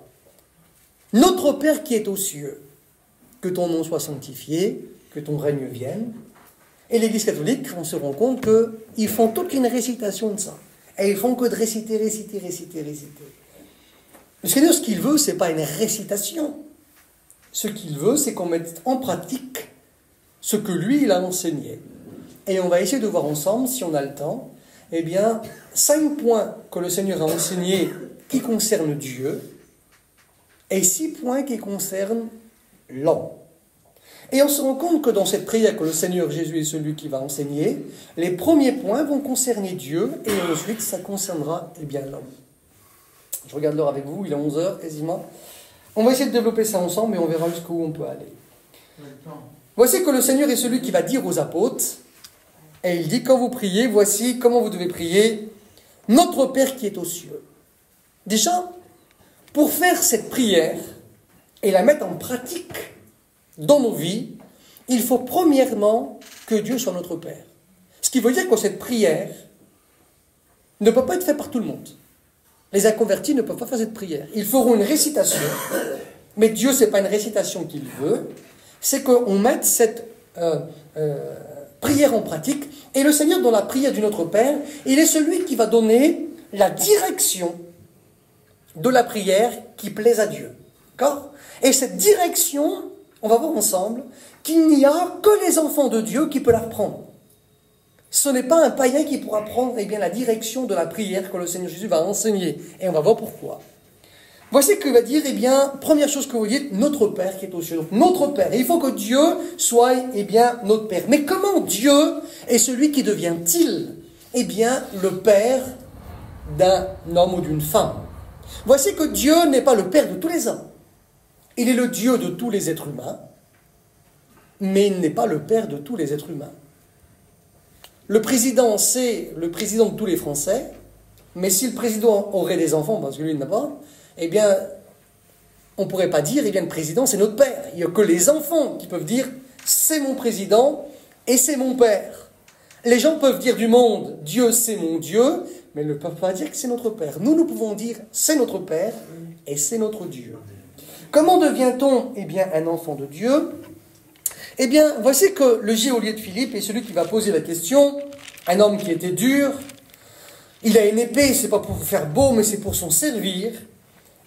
notre Père qui est aux cieux, que ton nom soit sanctifié, que ton règne vienne. Et l'Église catholique, on se rend compte qu'ils font toute une récitation de ça. Et ils font que de réciter. Le Seigneur, ce qu'il veut, ce n'est pas une récitation. Ce qu'il veut, c'est qu'on mette en pratique ce que lui, il a enseigné. Et on va essayer de voir ensemble, si on a le temps, eh bien, 5 points que le Seigneur a enseignés qui concernent Dieu, et 6 points qui concernent l'homme. Et on se rend compte que dans cette prière que le Seigneur Jésus est celui qui va enseigner, les premiers points vont concerner Dieu, et ensuite ça concernera, eh bien, l'homme. Je regarde l'heure avec vous, il est 11h quasiment. On va essayer de développer ça ensemble, et on verra jusqu'où on peut aller. Voici que le Seigneur est celui qui va dire aux apôtres, et il dit, quand vous priez, voici comment vous devez prier, notre Père qui est aux cieux. Déjà, pour faire cette prière et la mettre en pratique dans nos vies, il faut premièrement que Dieu soit notre Père. Ce qui veut dire que cette prière ne peut pas être faite par tout le monde. Les inconvertis ne peuvent pas faire cette prière. Ils feront une récitation, mais Dieu, ce n'est pas une récitation qu'il veut, c'est qu'on mette cette prière en pratique. Et le Seigneur, dans la prière du Notre Père, il est celui qui va donner la direction de la prière qui plaise à Dieu. D'accord ? Et cette direction, on va voir ensemble, qu'il n'y a que les enfants de Dieu qui peuvent la prendre. Ce n'est pas un païen qui pourra prendre, eh bien, la direction de la prière que le Seigneur Jésus va enseigner. Et on va voir pourquoi. Voici ce qu'il va dire, eh bien, première chose que vous dites, notre Père qui est aux cieux. Donc, notre Père. Et il faut que Dieu soit, eh bien, notre Père. Mais comment Dieu est celui qui devient-il, eh bien, le Père d'un homme ou d'une femme? Voici que Dieu n'est pas le Père de tous les hommes. Il est le Dieu de tous les êtres humains, mais il n'est pas le Père de tous les êtres humains. Le président, c'est le président de tous les Français, mais si le président aurait des enfants, parce que lui, il n'a pas, eh bien, on ne pourrait pas dire, eh bien, le président, c'est notre Père. Il n'y a que les enfants qui peuvent dire, c'est mon président et c'est mon Père. Les gens peuvent dire du monde, Dieu, c'est mon Dieu, mais ils ne peuvent pas dire que c'est notre Père. Nous pouvons dire, c'est notre Père et c'est notre Dieu. Comment devient-on, eh bien, un enfant de Dieu? Eh bien, voici que le geôlier de Philippe est celui qui va poser la question. Un homme qui était dur, il a une épée, c'est pas pour faire beau, mais c'est pour s'en servir.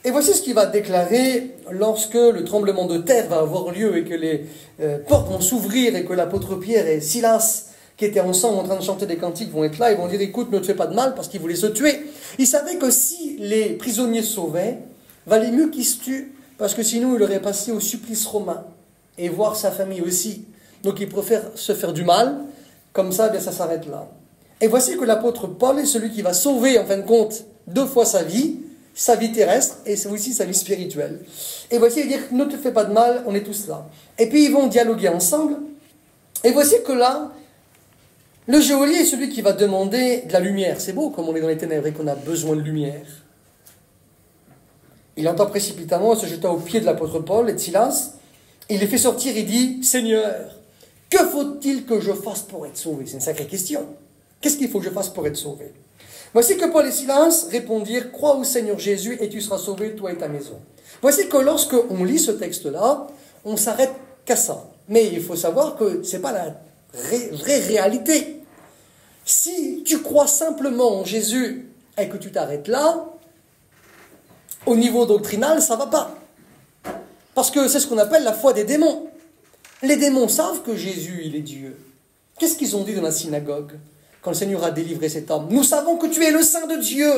Et voici ce qu'il va déclarer lorsque le tremblement de terre va avoir lieu et que les portes vont s'ouvrir et que l'apôtre Pierre et Silas, qui étaient ensemble en train de chanter des cantiques, vont être là. Ils vont dire, écoute, ne te fais pas de mal, parce qu'ils voulaient se tuer. Ils savaient que si les prisonniers se sauvaient, valait mieux qu'ils se tuent, parce que sinon il aurait passé au supplice romain et voir sa famille aussi. Donc il préfère se faire du mal, comme ça, bien, ça s'arrête là. Et voici que l'apôtre Paul est celui qui va sauver, en fin de compte, 2 fois sa vie terrestre, et c'est aussi sa vie spirituelle. Et voici, il dit, ne te fais pas de mal, on est tous là. Et puis ils vont dialoguer ensemble, et voici que là, le geôlier est celui qui va demander de la lumière. C'est beau, comme on est dans les ténèbres et qu'on a besoin de lumière. Il entend précipitamment, se jetant aux pieds de l'apôtre Paul et de Silas. Il les fait sortir, il dit, Seigneur, que faut-il que je fasse pour être sauvé? C'est une sacrée question. Qu'est-ce qu'il faut que je fasse pour être sauvé? Voici que Paul et Silas répondirent, crois au Seigneur Jésus et tu seras sauvé, toi et ta maison. Voici que lorsque on lit ce texte-là, on s'arrête qu'à ça. Mais il faut savoir que ce n'est pas la vraie réalité. Si tu crois simplement en Jésus et que tu t'arrêtes là, au niveau doctrinal, ça ne va pas. Parce que c'est ce qu'on appelle la foi des démons. Les démons savent que Jésus, il est Dieu. Qu'est-ce qu'ils ont dit dans la synagogue quand le Seigneur a délivré cet homme? Nous savons que tu es le Saint de Dieu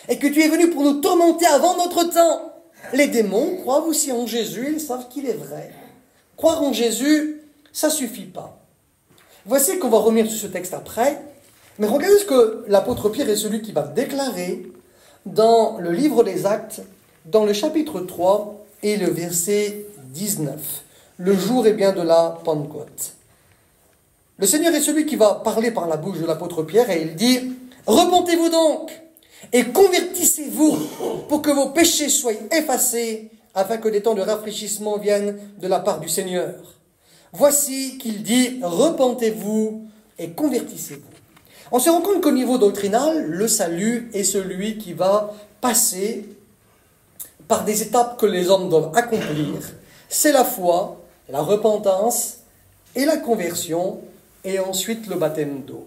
et que tu es venu pour nous tourmenter avant notre temps. Les démons croient aussi en Jésus, ils savent qu'il est vrai. Croire en Jésus, ça ne suffit pas. Voici qu'on va revenir sur ce texte après, mais regardez ce que l'apôtre Pierre est celui qui va déclarer dans le livre des Actes, dans le chapitre 3 et le verset 19, le jour est bien de la Pentecôte. Le Seigneur est celui qui va parler par la bouche de l'apôtre Pierre et il dit « Repentez-vous donc et convertissez-vous pour que vos péchés soient effacés afin que des temps de rafraîchissement viennent de la part du Seigneur. Voici qu'il dit « Repentez-vous et convertissez-vous ». On se rend compte qu'au niveau doctrinal, le salut est celui qui va passer par des étapes que les hommes doivent accomplir. C'est la foi, la repentance et la conversion, et ensuite le baptême d'eau.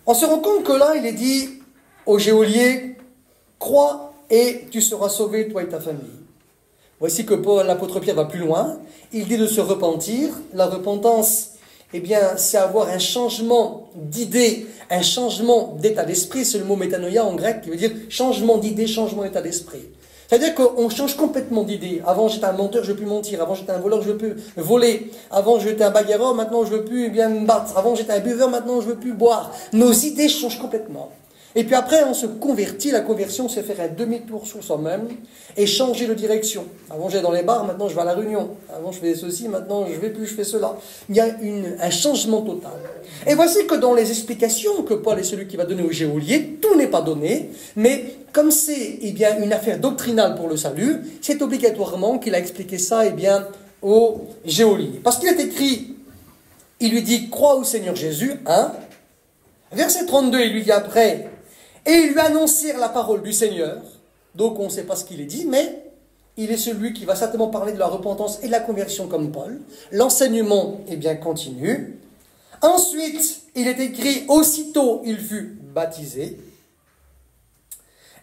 On se rend compte que là, il est dit au geôlier, crois et tu seras sauvé, toi et ta famille. Voici que l'apôtre Pierre va plus loin. Il dit de se repentir. La repentance, eh bien, c'est avoir un changement d'idée, un changement d'état d'esprit. C'est le mot métanoïa en grec qui veut dire changement d'idée, changement d'état d'esprit. C'est-à-dire qu'on change complètement d'idée. Avant, j'étais un menteur, je ne veux plus mentir. Avant, j'étais un voleur, je ne veux plus voler. Avant, j'étais un bagarreur, maintenant, je ne veux plus bien me battre. Avant, j'étais un buveur, maintenant, je ne veux plus boire. Nos idées changent complètement. Et puis après, on se convertit. La conversion, c'est faire un demi-tour sur soi-même et changer de direction. Avant, j'allais dans les bars, maintenant, je vais à la réunion. Avant, je faisais ceci, maintenant, je ne vais plus, je fais cela. Il y a un changement total. Et voici que dans les explications que Paul est celui qui va donner au geôlier, tout n'est pas donné, mais comme c'est une affaire doctrinale pour le salut, c'est obligatoirement qu'il a expliqué ça au geôlier. Parce qu'il est écrit, il lui dit, crois au Seigneur Jésus, Verset 32, il lui dit après, et ils lui annoncèrent la parole du Seigneur. Donc on ne sait pas ce qu'il est dit, mais il est celui qui va certainement parler de la repentance et de la conversion comme Paul. L'enseignement continue. Ensuite, il est écrit, aussitôt il fut baptisé.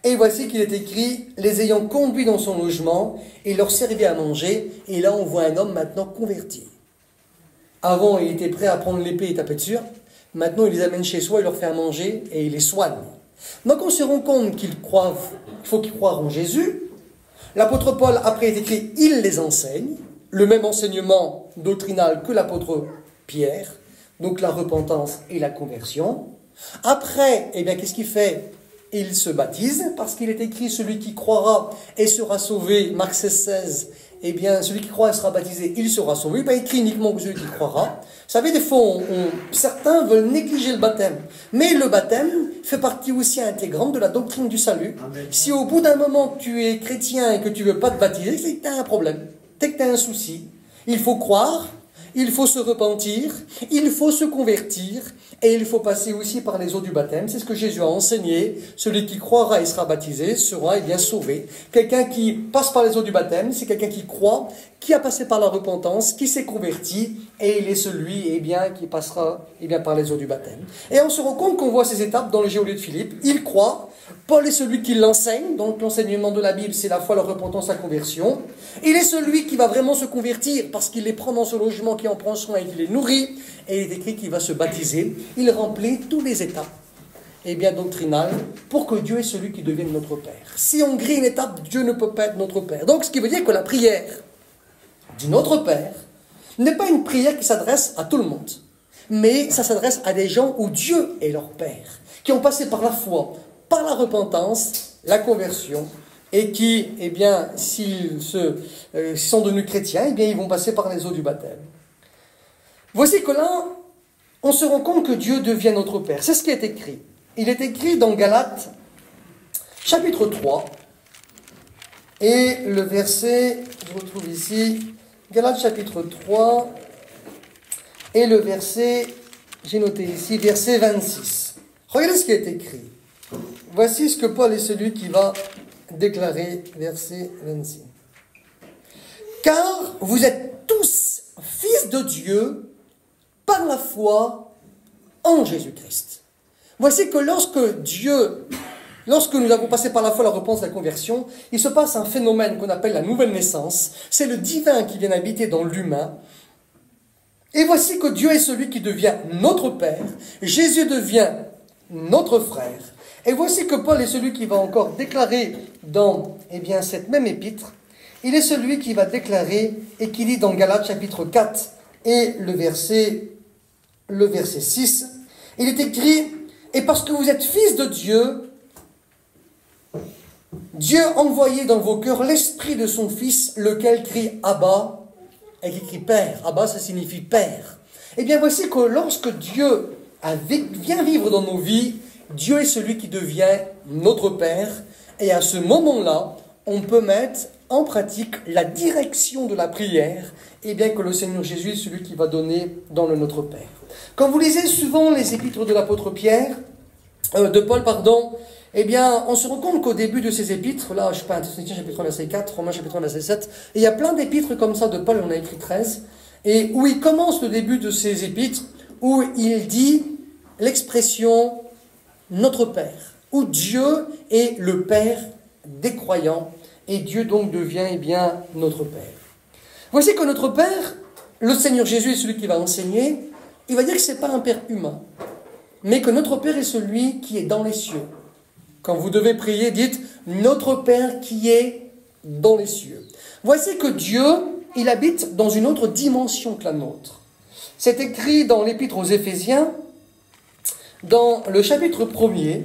Et voici qu'il est écrit, les ayant conduits dans son logement, et leur servit à manger. Et là, on voit un homme maintenant converti. Avant, il était prêt à prendre l'épée et taper dessus. Maintenant, il les amène chez soi, il leur fait à manger et il les soigne. Donc, on se rend compte qu'il faut qu'ils croient en Jésus. L'apôtre Paul, après, est écrit, il les enseigne. Le même enseignement doctrinal que l'apôtre Pierre. Donc, la repentance et la conversion. Après, qu'est-ce qu'il fait? Il se baptise, parce qu'il est écrit, celui qui croira et sera sauvé, Marc 16, celui qui croit et sera baptisé, il sera sauvé. Il n'est pas écrit uniquement que celui qui croira. Vous savez, des fois, certains veulent négliger le baptême. Mais le baptême fait partie aussi intégrante de la doctrine du salut. Amen. Si au bout d'un moment, tu es chrétien et que tu ne veux pas te baptiser, c'est que tu as un problème, c'est que tu as un souci. Il faut croire, il faut se repentir, il faut se convertir, et il faut passer aussi par les eaux du baptême. C'est ce que Jésus a enseigné. Celui qui croira et sera baptisé sera sauvé. Quelqu'un qui passe par les eaux du baptême, c'est quelqu'un qui croit, qui a passé par la repentance, qui s'est converti, et il est celui qui passera par les eaux du baptême. Et on se rend compte qu'on voit ces étapes dans le geôlier de Philippe. Il croit, Paul est celui qui l'enseigne, donc l'enseignement de la Bible, c'est la foi, la repentance, la conversion. Il est celui qui va vraiment se convertir, parce qu'il les prend dans ce logement, qui en prend soin et qui les nourrit, et il est écrit qu'il va se baptiser. Il remplit tous les étapes doctrinales pour que Dieu est celui qui devienne notre Père. Si on grille une étape, Dieu ne peut pas être notre Père. Donc ce qui veut dire que la prière du Notre Père n'est pas une prière qui s'adresse à tout le monde, mais ça s'adresse à des gens où Dieu est leur Père, qui ont passé par la foi, par la repentance, la conversion, et qui, s'ils sont devenus chrétiens, ils vont passer par les eaux du baptême. Voici que là, on se rend compte que Dieu devient notre Père. C'est ce qui est écrit. Il est écrit dans Galates, chapitre 3, et le verset, je retrouve ici, Galates chapitre 3, et le verset, j'ai noté ici, verset 26. Regardez ce qui est écrit. Voici ce que Paul est celui qui va déclarer, verset 26. Car vous êtes tous fils de Dieu par la foi en Jésus-Christ. Voici que lorsque nous avons passé par la foi la repentance et la conversion, il se passe un phénomène qu'on appelle la nouvelle naissance. C'est le divin qui vient habiter dans l'humain. Et voici que Dieu est celui qui devient notre Père. Jésus devient notre frère. Et voici que Paul est celui qui va encore déclarer dans cette même épître. Il est celui qui va déclarer et qui dit dans Galates chapitre 4 et le verset 6. Il est écrit, et parce que vous êtes fils de Dieu, Dieu a envoyé dans vos cœurs l'esprit de son Fils, lequel crie Abba, et qui crie Père. Abba, ça signifie Père. Eh bien, voici que lorsque Dieu vient vivre dans nos vies, Dieu est celui qui devient notre Père. Et à ce moment-là, on peut mettre en pratique la direction de la prière, et bien que le Seigneur Jésus est celui qui va donner dans le Notre Père. Quand vous lisez souvent les épîtres de l'apôtre de Paul, eh bien, on se rend compte qu'au début de ces épîtres, là, je sais pas, Thessaloniciens chapitre 1, verset 4, Romains chapitre 1, verset 7, et il y a plein d'épîtres comme ça de Paul, on a écrit 13, et où il commence le début de ces épîtres, où il dit l'expression « notre Père », où Dieu est le Père des croyants, et Dieu donc devient, notre Père. Voici que notre Père, le Seigneur Jésus est celui qui va enseigner, il va dire que ce n'est pas un Père humain, mais que notre Père est celui qui est dans les cieux. Quand vous devez prier, dites « Notre Père qui est dans les cieux ». Voici que Dieu, il habite dans une autre dimension que la nôtre. C'est écrit dans l'Épître aux Éphésiens, dans le chapitre 1er,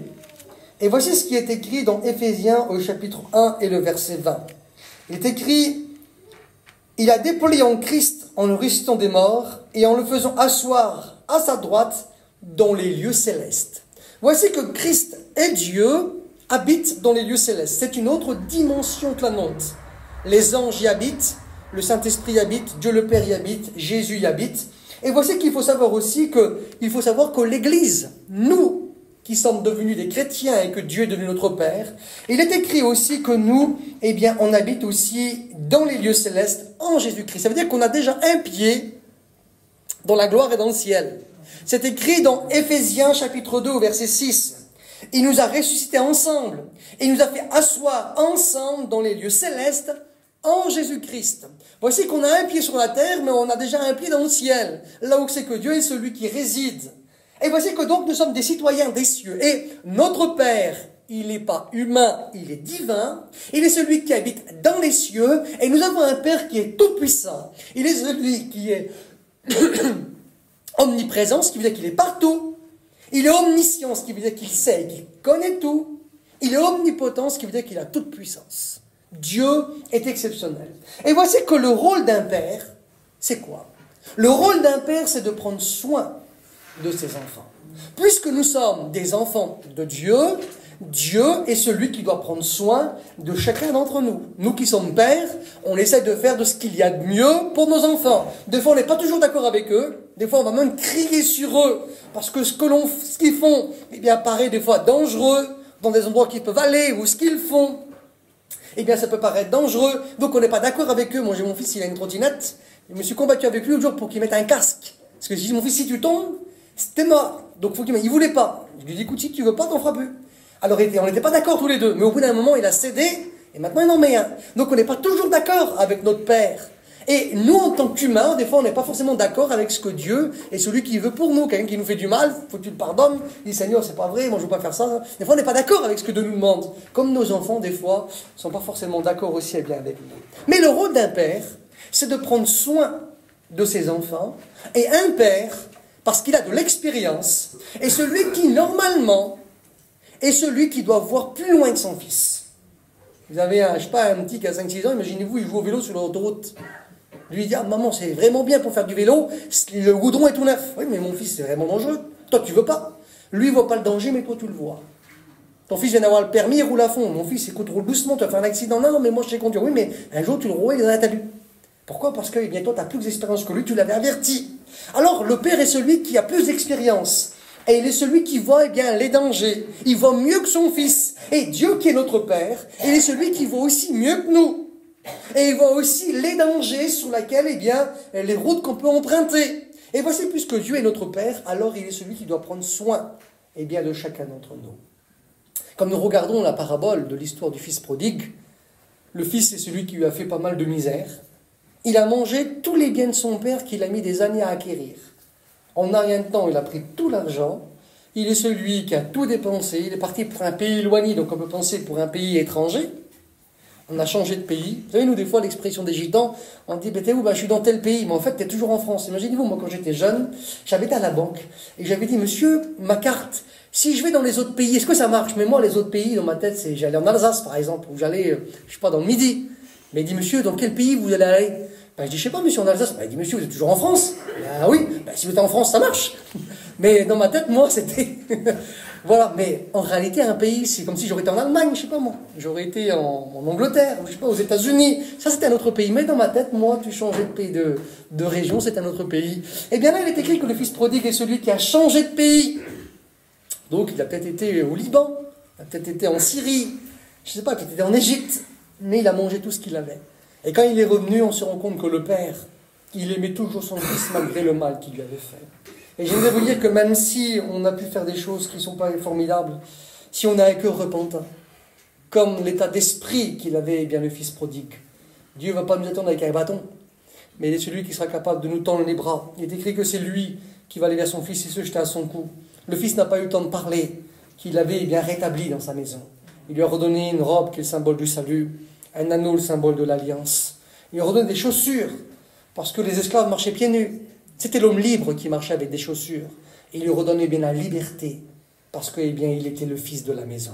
et voici ce qui est écrit dans Éphésiens au chapitre 1 et le verset 20. Il est écrit « Il a déployé en Christ en le ressuscitant des morts et en le faisant asseoir à sa droite dans les lieux célestes. » Voici que Christ et Dieu habitent dans les lieux célestes. C'est une autre dimension que la nôtre. Les anges y habitent, le Saint-Esprit y habite, Dieu le Père y habite, Jésus y habite. Et voici qu'il faut savoir aussi que l'Église, nous qui sommes devenus des chrétiens et que Dieu est devenu notre Père, il est écrit aussi que nous, on habite aussi dans les lieux célestes en Jésus-Christ. Ça veut dire qu'on a déjà un pied dans la gloire et dans le ciel. C'est écrit dans Éphésiens chapitre 2 au verset 6. Il nous a ressuscités ensemble. Il nous a fait asseoir ensemble dans les lieux célestes en Jésus-Christ. Voici qu'on a un pied sur la terre, mais on a déjà un pied dans le ciel. Là où c'est que Dieu est celui qui réside. Et voici que donc nous sommes des citoyens des cieux. Et notre Père, il n'est pas humain, il est divin. Il est celui qui habite dans les cieux. Et nous avons un Père qui est tout puissant. Il est celui qui est omniprésent, ce qui veut dire qu'il est partout. Il est omniscient, ce qui veut dire qu'il sait, qu'il connaît tout. Il est omnipotent, ce qui veut dire qu'il a toute puissance. Dieu est exceptionnel. Et voici que le rôle d'un père, c'est quoi? Le rôle d'un père, c'est de prendre soin de ses enfants. Puisque nous sommes des enfants de Dieu, Dieu est celui qui doit prendre soin de chacun d'entre nous. Nous qui sommes pères, on essaie de faire de ce qu'il y a de mieux pour nos enfants. Des fois, on n'est pas toujours d'accord avec eux. Des fois, on va même crier sur eux. Parce que ce qu'ils font, paraît des fois dangereux dans des endroits qu'ils peuvent aller ou ce qu'ils font. Ça peut paraître dangereux. Donc, on n'est pas d'accord avec eux. Moi, j'ai mon fils, il a une trottinette. Je me suis combattu avec lui l'autre jour pour qu'il mette un casque. Parce que je dis, mon fils, si tu tombes, c'était mort. Donc, il voulait pas. Je lui ai dit, écoute, si tu veux pas, t'en feras plus. Alors, on n'était pas d'accord tous les deux. Mais au bout d'un moment, il a cédé. Et maintenant, il en met un. Donc, on n'est pas toujours d'accord avec notre Père. Et nous, en tant qu'humains, des fois, on n'est pas forcément d'accord avec ce que Dieu est celui qui veut pour nous. Quelqu'un qui nous fait du mal, faut que tu le pardonnes. Il dit, Seigneur, c'est pas vrai, moi je veux pas faire ça. Des fois, on n'est pas d'accord avec ce que Dieu nous demande. Comme nos enfants, des fois, ne sont pas forcément d'accord aussi avec nous. Mais le rôle d'un père, c'est de prendre soin de ses enfants. Et un père, parce qu'il a de l'expérience, est celui qui, normalement, est celui qui doit voir plus loin que son fils. Vous avez un petit qui a 5-6 ans, imaginez-vous, il joue au vélo sur l'autoroute. Lui dit, ah, maman, c'est vraiment bien pour faire du vélo, le goudron est tout neuf. Oui, mais mon fils, c'est vraiment dangereux. Toi, tu veux pas. Lui, il voit pas le danger, mais toi, tu le vois. Ton fils vient d'avoir le permis, il roule à fond. Mon fils, écoute, roule doucement, tu vas faire un accident. Non, mais moi, je sais conduire. Oui, mais un jour, tu le roules, il en a talus. Pourquoi? Parce que, toi, tu as plus d'expérience que lui, tu l'avais averti. Alors, le père est celui qui a plus d'expérience. Et il est celui qui voit, les dangers. Il voit mieux que son fils. Et Dieu, qui est notre Père, il est celui qui voit aussi mieux que nous. Et il voit aussi les dangers sur lesquels, eh bien, les routes qu'on peut emprunter. Et voici, puisque Dieu est notre Père, alors il est celui qui doit prendre soin, eh bien, de chacun d'entre nous. Comme nous regardons la parabole de l'histoire du fils prodigue, le fils est celui qui lui a fait pas mal de misère. Il a mangé tous les biens de son père qu'il a mis des années à acquérir. En un rien de temps, il a pris tout l'argent. Il est celui qui a tout dépensé. Il est parti pour un pays éloigné, donc on peut penser pour un pays étranger. On a changé de pays. Vous savez, nous, des fois, l'expression des gitans, on dit, t'es où? Je suis dans tel pays. Mais en fait, t'es toujours en France. Imaginez-vous, moi, quand j'étais jeune, j'avais été à la banque. Et j'avais dit, monsieur, ma carte, si je vais dans les autres pays, est-ce que ça marche? Mais moi, les autres pays, dans ma tête, c'est j'allais en Alsace, par exemple, ou j'allais, je sais pas, dans le Midi. Mais il dit, monsieur, dans quel pays vous allez aller? Je dis, je sais pas, monsieur, en Alsace. Il dit, monsieur, vous êtes toujours en France? Oui, si vous êtes en France, ça marche. Mais dans ma tête, moi, c'était... Voilà, mais en réalité, un pays, c'est comme si j'aurais été en Allemagne, je sais pas moi. J'aurais été en Angleterre, je sais pas, aux États-Unis. Ça, c'était un autre pays. Mais dans ma tête, moi, tu changeais de pays, de région, c'est un autre pays. Et bien là, il est écrit que le fils prodigue est celui qui a changé de pays. Donc, il a peut-être été au Liban, il a peut-être été en Syrie, je sais pas, peut-être été en Égypte. Mais il a mangé tout ce qu'il avait. Et quand il est revenu, on se rend compte que le père, il aimait toujours son fils malgré le mal qu'il lui avait fait. Et j'aimerais vous dire que même si on a pu faire des choses qui ne sont pas formidables, si on n'a un cœur repentant, comme l'état d'esprit qu'il avait, eh bien, le fils prodigue, Dieu ne va pas nous attendre avec un bâton, mais il est celui qui sera capable de nous tendre les bras. Il est écrit que c'est lui qui va aller vers son fils et se jeter à son cou. Le fils n'a pas eu le temps de parler, qu'il avait eh bien rétabli dans sa maison. Il lui a redonné une robe qui est le symbole du salut, un anneau, le symbole de l'alliance. Il lui a redonné des chaussures, parce que les esclaves marchaient pieds nus. C'était l'homme libre qui marchait avec des chaussures. Et il lui redonnait bien la liberté, parce que, eh bien, il était le fils de la maison.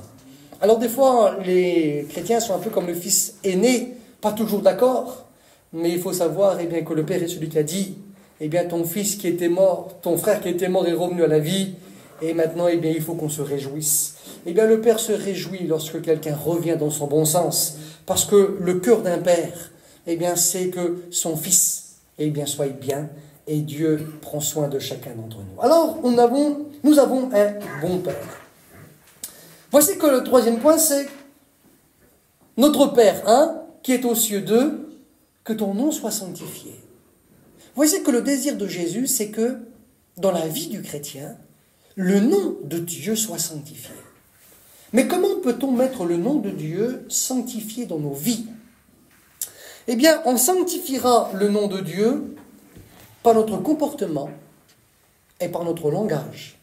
Alors des fois, les chrétiens sont un peu comme le fils aîné, pas toujours d'accord, mais il faut savoir, eh bien, que le Père est celui qui a dit, eh bien, ton fils qui était mort, ton frère qui était mort est revenu à la vie, et maintenant, eh bien, il faut qu'on se réjouisse. Eh bien, le Père se réjouit lorsque quelqu'un revient dans son bon sens, parce que le cœur d'un père, eh bien, c'est que son fils, eh bien, soit bien, et Dieu prend soin de chacun d'entre nous. Alors, nous avons un bon Père. Voici que le troisième point, c'est notre Père, qui est aux cieux 2, que ton nom soit sanctifié. Voici que le désir de Jésus, c'est que, dans la vie du chrétien, le nom de Dieu soit sanctifié. Mais comment peut-on mettre le nom de Dieu sanctifié dans nos vies? Eh bien, on sanctifiera le nom de Dieu par notre comportement et par notre langage.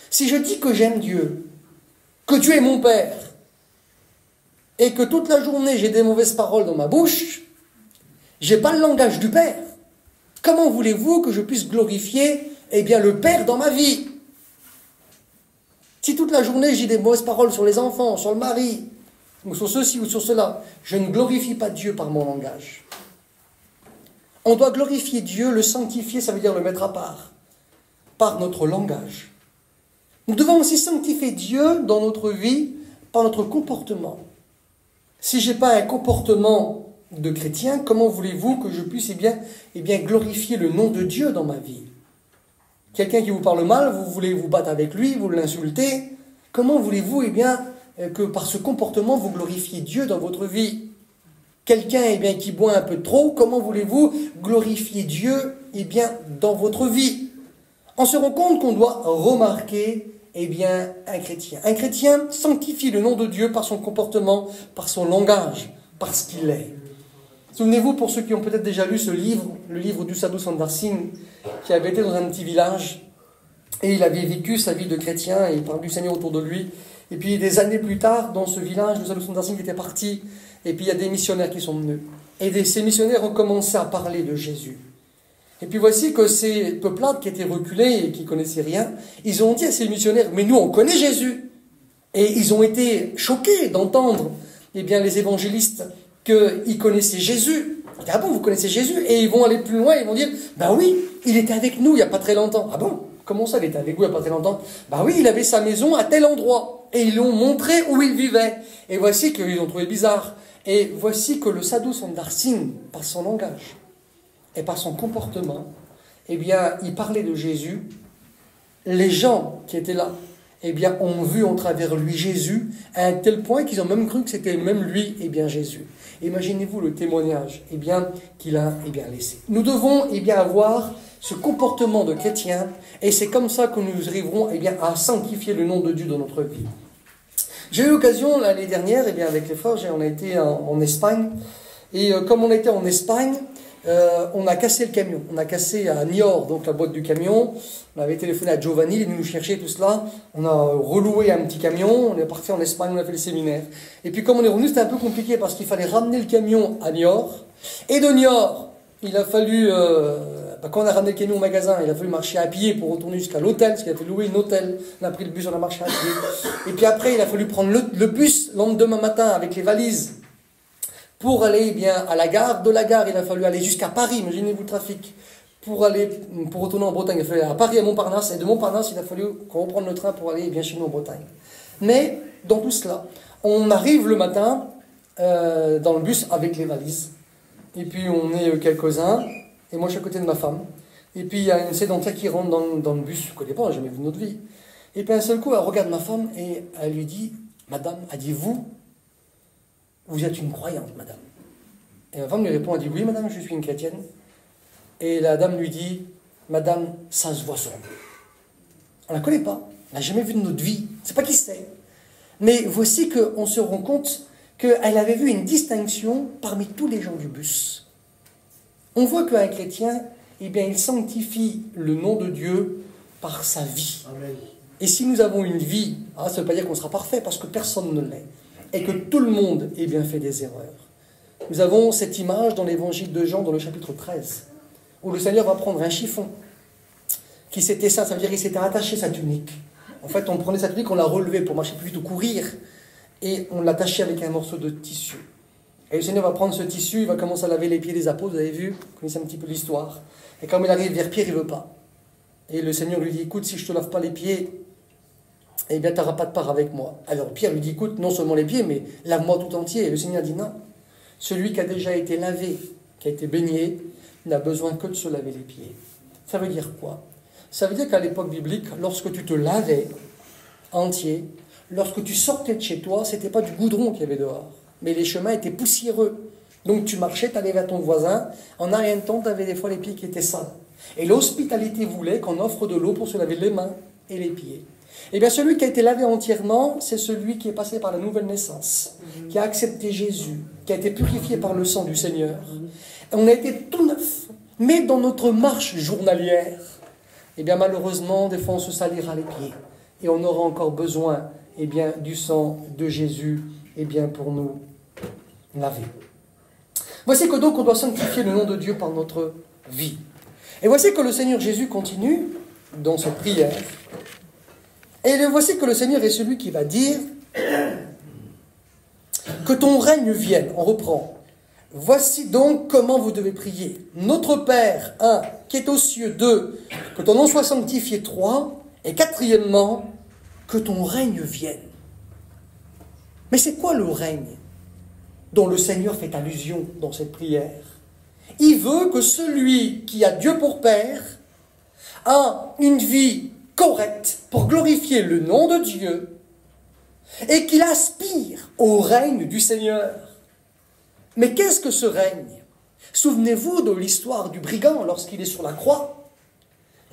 Si je dis que j'aime Dieu, que Dieu est mon Père, et que toute la journée j'ai des mauvaises paroles dans ma bouche, j'ai pas le langage du Père. Comment voulez-vous que je puisse glorifier, eh bien, le Père dans ma vie? Si toute la journée j'ai des mauvaises paroles sur les enfants, sur le mari, ou sur ceci ou sur cela, je ne glorifie pas Dieu par mon langage. On doit glorifier Dieu, le sanctifier, ça veut dire le mettre à part, par notre langage. Nous devons aussi sanctifier Dieu dans notre vie par notre comportement. Si je n'ai pas un comportement de chrétien, comment voulez-vous que je puisse eh bien, glorifier le nom de Dieu dans ma vie? Quelqu'un qui vous parle mal, vous voulez vous battre avec lui, vous l'insultez. Comment voulez-vous eh bien, que par ce comportement, vous glorifiez Dieu dans votre vie? Quelqu'un eh bien, qui boit un peu trop, comment voulez-vous glorifier Dieu eh bien, dans votre vie? On se rend compte qu'on doit remarquer eh bien, un chrétien. Un chrétien sanctifie le nom de Dieu par son comportement, par son langage, par ce qu'il est. Souvenez-vous, pour ceux qui ont peut-être déjà lu ce livre, le livre du Sadhu Sundar Singh, qui avait été dans un petit village, et il avait vécu sa vie de chrétien, et il parlait du Seigneur autour de lui. Et puis des années plus tard, dans ce village, le Sadhu Sundar Singh était parti, et puis il y a des missionnaires qui sont venus. Et ces missionnaires ont commencé à parler de Jésus. Et puis voici que ces peuplades qui étaient reculées et qui ne connaissaient rien, ils ont dit à ces missionnaires, mais nous on connaît Jésus. Et ils ont été choqués d'entendre eh bien, les évangélistes qu'ils connaissaient Jésus. Ils disent, ah bon, vous connaissez Jésus? Et ils vont aller plus loin, ils vont dire, ben oui, il était avec nous il n'y a pas très longtemps. Ah bon? Comment ça, il était avec vous il n'y a pas très longtemps? Ben oui, il avait sa maison à tel endroit. Et ils lui ont montré où il vivait. Et voici qu'ils ont trouvé bizarre. Et voici que le Sadhu Sundar Singh, par son langage et par son comportement, eh bien, il parlait de Jésus. Les gens qui étaient là, eh bien, ont vu en travers lui Jésus, à un tel point qu'ils ont même cru que c'était même lui, eh bien, Jésus. Imaginez-vous le témoignage, eh bien, qu'il a, eh bien, laissé. Nous devons, eh bien, avoir ce comportement de chrétien, et c'est comme ça que nous arriverons, eh bien, à sanctifier le nom de Dieu dans notre vie. J'ai eu l'occasion, l'année dernière, eh bien, avec les frères, on a été en Espagne, et comme on était en Espagne, on a cassé le camion. On a cassé à Niort, donc la boîte du camion. On avait téléphoné à Giovanni, il est venu nous chercher, tout cela. On a reloué un petit camion, on est parti en Espagne, on a fait le séminaire. Et puis comme on est revenu, c'était un peu compliqué parce qu'il fallait ramener le camion à Niort. Et de Niort, il a fallu, quand on a ramené le camion au magasin, il a fallu marcher à pied pour retourner jusqu'à l'hôtel, parce qu'il a fait louer un hôtel. On a pris le bus, on a marché à pied. Et puis après, il a fallu prendre le bus le lendemain matin avec les valises pour aller eh bien à la gare. De la gare, il a fallu aller jusqu'à Paris, imaginez-vous le trafic. Pour retourner en Bretagne, il a fallu aller à Paris, à Montparnasse, et de Montparnasse, il a fallu qu'on reprenne le train pour aller eh bien chez nous en Bretagne. Mais, dans tout cela, on arrive le matin dans le bus avec les valises. Et puis on est quelques-uns, et moi je suis à côté de ma femme. Et puis il y a une sédentaire qui rentre dans le bus, je ne connais pas, j'ai jamais vu de notre vie. Et puis un seul coup, elle regarde ma femme et elle lui dit, madame, elle dit, vous êtes une croyante, madame. Et ma femme lui répond, elle dit, oui, madame, je suis une chrétienne. Et la dame lui dit, madame, ça se voit sur nous. On ne la connaît pas, on n'a jamais vu de notre vie, c'est pas qui c'est. Mais voici qu'on se rend compte qu'elle avait vu une distinction parmi tous les gens du bus. On voit qu'un chrétien, eh bien, il sanctifie le nom de Dieu par sa vie. Amen. Et si nous avons une vie, ça ne veut pas dire qu'on sera parfait, parce que personne ne l'est, et que tout le monde eh bien, fait des erreurs. Nous avons cette image dans l'évangile de Jean, dans le chapitre 13, où le Seigneur va prendre un chiffon qui s'était ça veut dire qu'il s'était attaché sa tunique. En fait, on prenait sa tunique, on la relevait pour marcher plus vite ou courir, et on l'attachait avec un morceau de tissu. Et le Seigneur va prendre ce tissu, il va commencer à laver les pieds des apôtres, vous avez vu, vous connaissez un petit peu l'histoire. Et quand il arrive vers Pierre, il ne veut pas. Et le Seigneur lui dit, écoute, si je ne te lave pas les pieds, eh bien, tu n'auras pas de part avec moi. Alors Pierre lui dit, écoute, non seulement les pieds, mais lave-moi tout entier. Et le Seigneur dit, non. Celui qui a déjà été lavé, qui a été baigné, n'a besoin que de se laver les pieds. Ça veut dire quoi? Ça veut dire qu'à l'époque biblique, lorsque tu te lavais entier, lorsque tu sortais de chez toi, ce n'était pas du goudron qu'il y avait dehors, mais les chemins étaient poussiéreux. Donc tu marchais, tu allais vers ton voisin, en rien de temps, tu avais des fois les pieds qui étaient sales. Et l'hospitalité voulait qu'on offre de l'eau pour se laver les mains et les pieds. Eh bien, celui qui a été lavé entièrement, c'est celui qui est passé par la nouvelle naissance, qui a accepté Jésus, qui a été purifié par le sang du Seigneur. Et on a été tout neuf. Mais dans notre marche journalière, eh bien, malheureusement, des fois, on se salira les pieds. Et on aura encore besoin, eh bien, du sang de Jésus, eh bien, pour nous laver. Voici que donc, on doit sanctifier le nom de Dieu par notre vie. Et voici que le Seigneur Jésus continue dans cette prière. Et voici que le Seigneur est celui qui va dire que ton règne vienne. On reprend. Voici donc comment vous devez prier. Notre Père, 1, qui est aux cieux, 2, que ton nom soit sanctifié, 3, et quatrièmement, que ton règne vienne. Mais c'est quoi le règne dont le Seigneur fait allusion dans cette prière? Il veut que celui qui a Dieu pour Père a une vie correcte pour glorifier le nom de Dieu et qu'il aspire au règne du Seigneur. Mais qu'est-ce que ce règne? Souvenez-vous de l'histoire du brigand lorsqu'il est sur la croix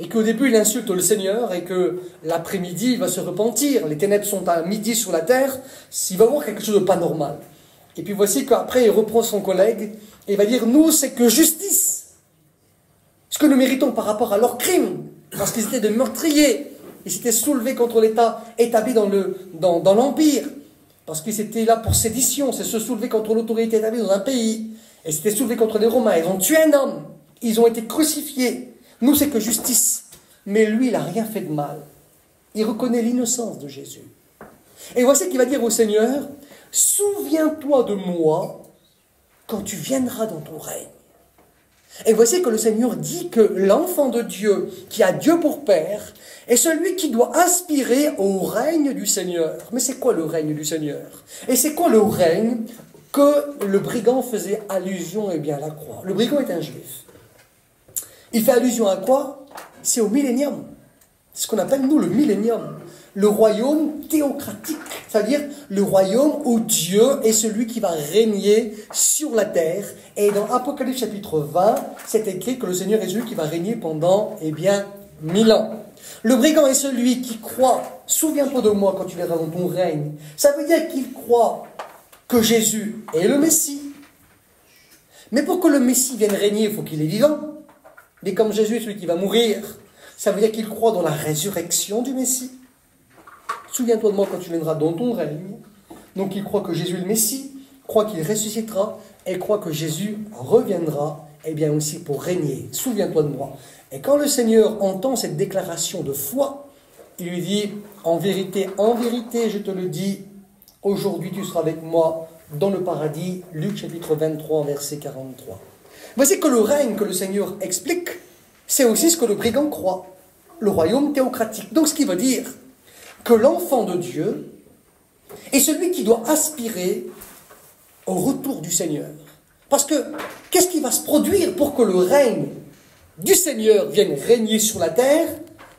et qu'au début il insulte le Seigneur et que l'après-midi il va se repentir. Les ténèbres sont à midi sur la terre, s'il va voir quelque chose de pas normal. Et puis voici qu'après il reprend son collègue et il va dire, nous c'est que justice. Ce que nous méritons par rapport à leurs crimes, parce qu'ils étaient des meurtriers, ils s'étaient soulevés contre l'État établi dans l'Empire, parce qu'ils étaient là pour sédition, c'est se soulever contre l'autorité établie dans un pays, et s'étaient soulevés contre les Romains, ils ont tué un homme, ils ont été crucifiés. Nous c'est que justice, mais lui il n'a rien fait de mal. Il reconnaît l'innocence de Jésus. Et voici qu'il va dire au Seigneur, souviens-toi de moi quand tu viendras dans ton règne. Et voici que le Seigneur dit que l'enfant de Dieu, qui a Dieu pour Père, est celui qui doit aspirer au règne du Seigneur. Mais c'est quoi le règne du Seigneur? Et c'est quoi le règne que le brigand faisait allusion à la croix? Le brigand est un juif. Il fait allusion à quoi? C'est au millénium. C'est ce qu'on appelle, nous, le millénium. le royaume théocratique, c'est-à-dire le royaume où Dieu est celui qui va régner sur la terre. Et dans Apocalypse chapitre 20, c'est écrit que le Seigneur est celui qui va régner pendant, 1000 ans. Le brigand est celui qui croit, souviens-toi de moi quand tu viendras dans ton règne. Ça veut dire qu'il croit que Jésus est le Messie. Mais pour que le Messie vienne régner, il faut qu'il est vivant. Mais comme Jésus est celui qui va mourir, ça veut dire qu'il croit dans la résurrection du Messie. Souviens-toi de moi quand tu viendras dans ton règne. Donc il croit que Jésus est le Messie, croit qu'il ressuscitera et croit que Jésus reviendra, aussi pour régner. Souviens-toi de moi. Et quand le Seigneur entend cette déclaration de foi, il lui dit, en vérité, je te le dis, aujourd'hui tu seras avec moi dans le paradis. Luc chapitre 23, verset 43. Voici que le règne que le Seigneur explique, c'est aussi ce que le brigand croit, le royaume théocratique. Donc ce qui veut dire que l'enfant de Dieu est celui qui doit aspirer au retour du Seigneur. Parce que, qu'est-ce qui va se produire pour que le règne du Seigneur vienne régner sur la terre?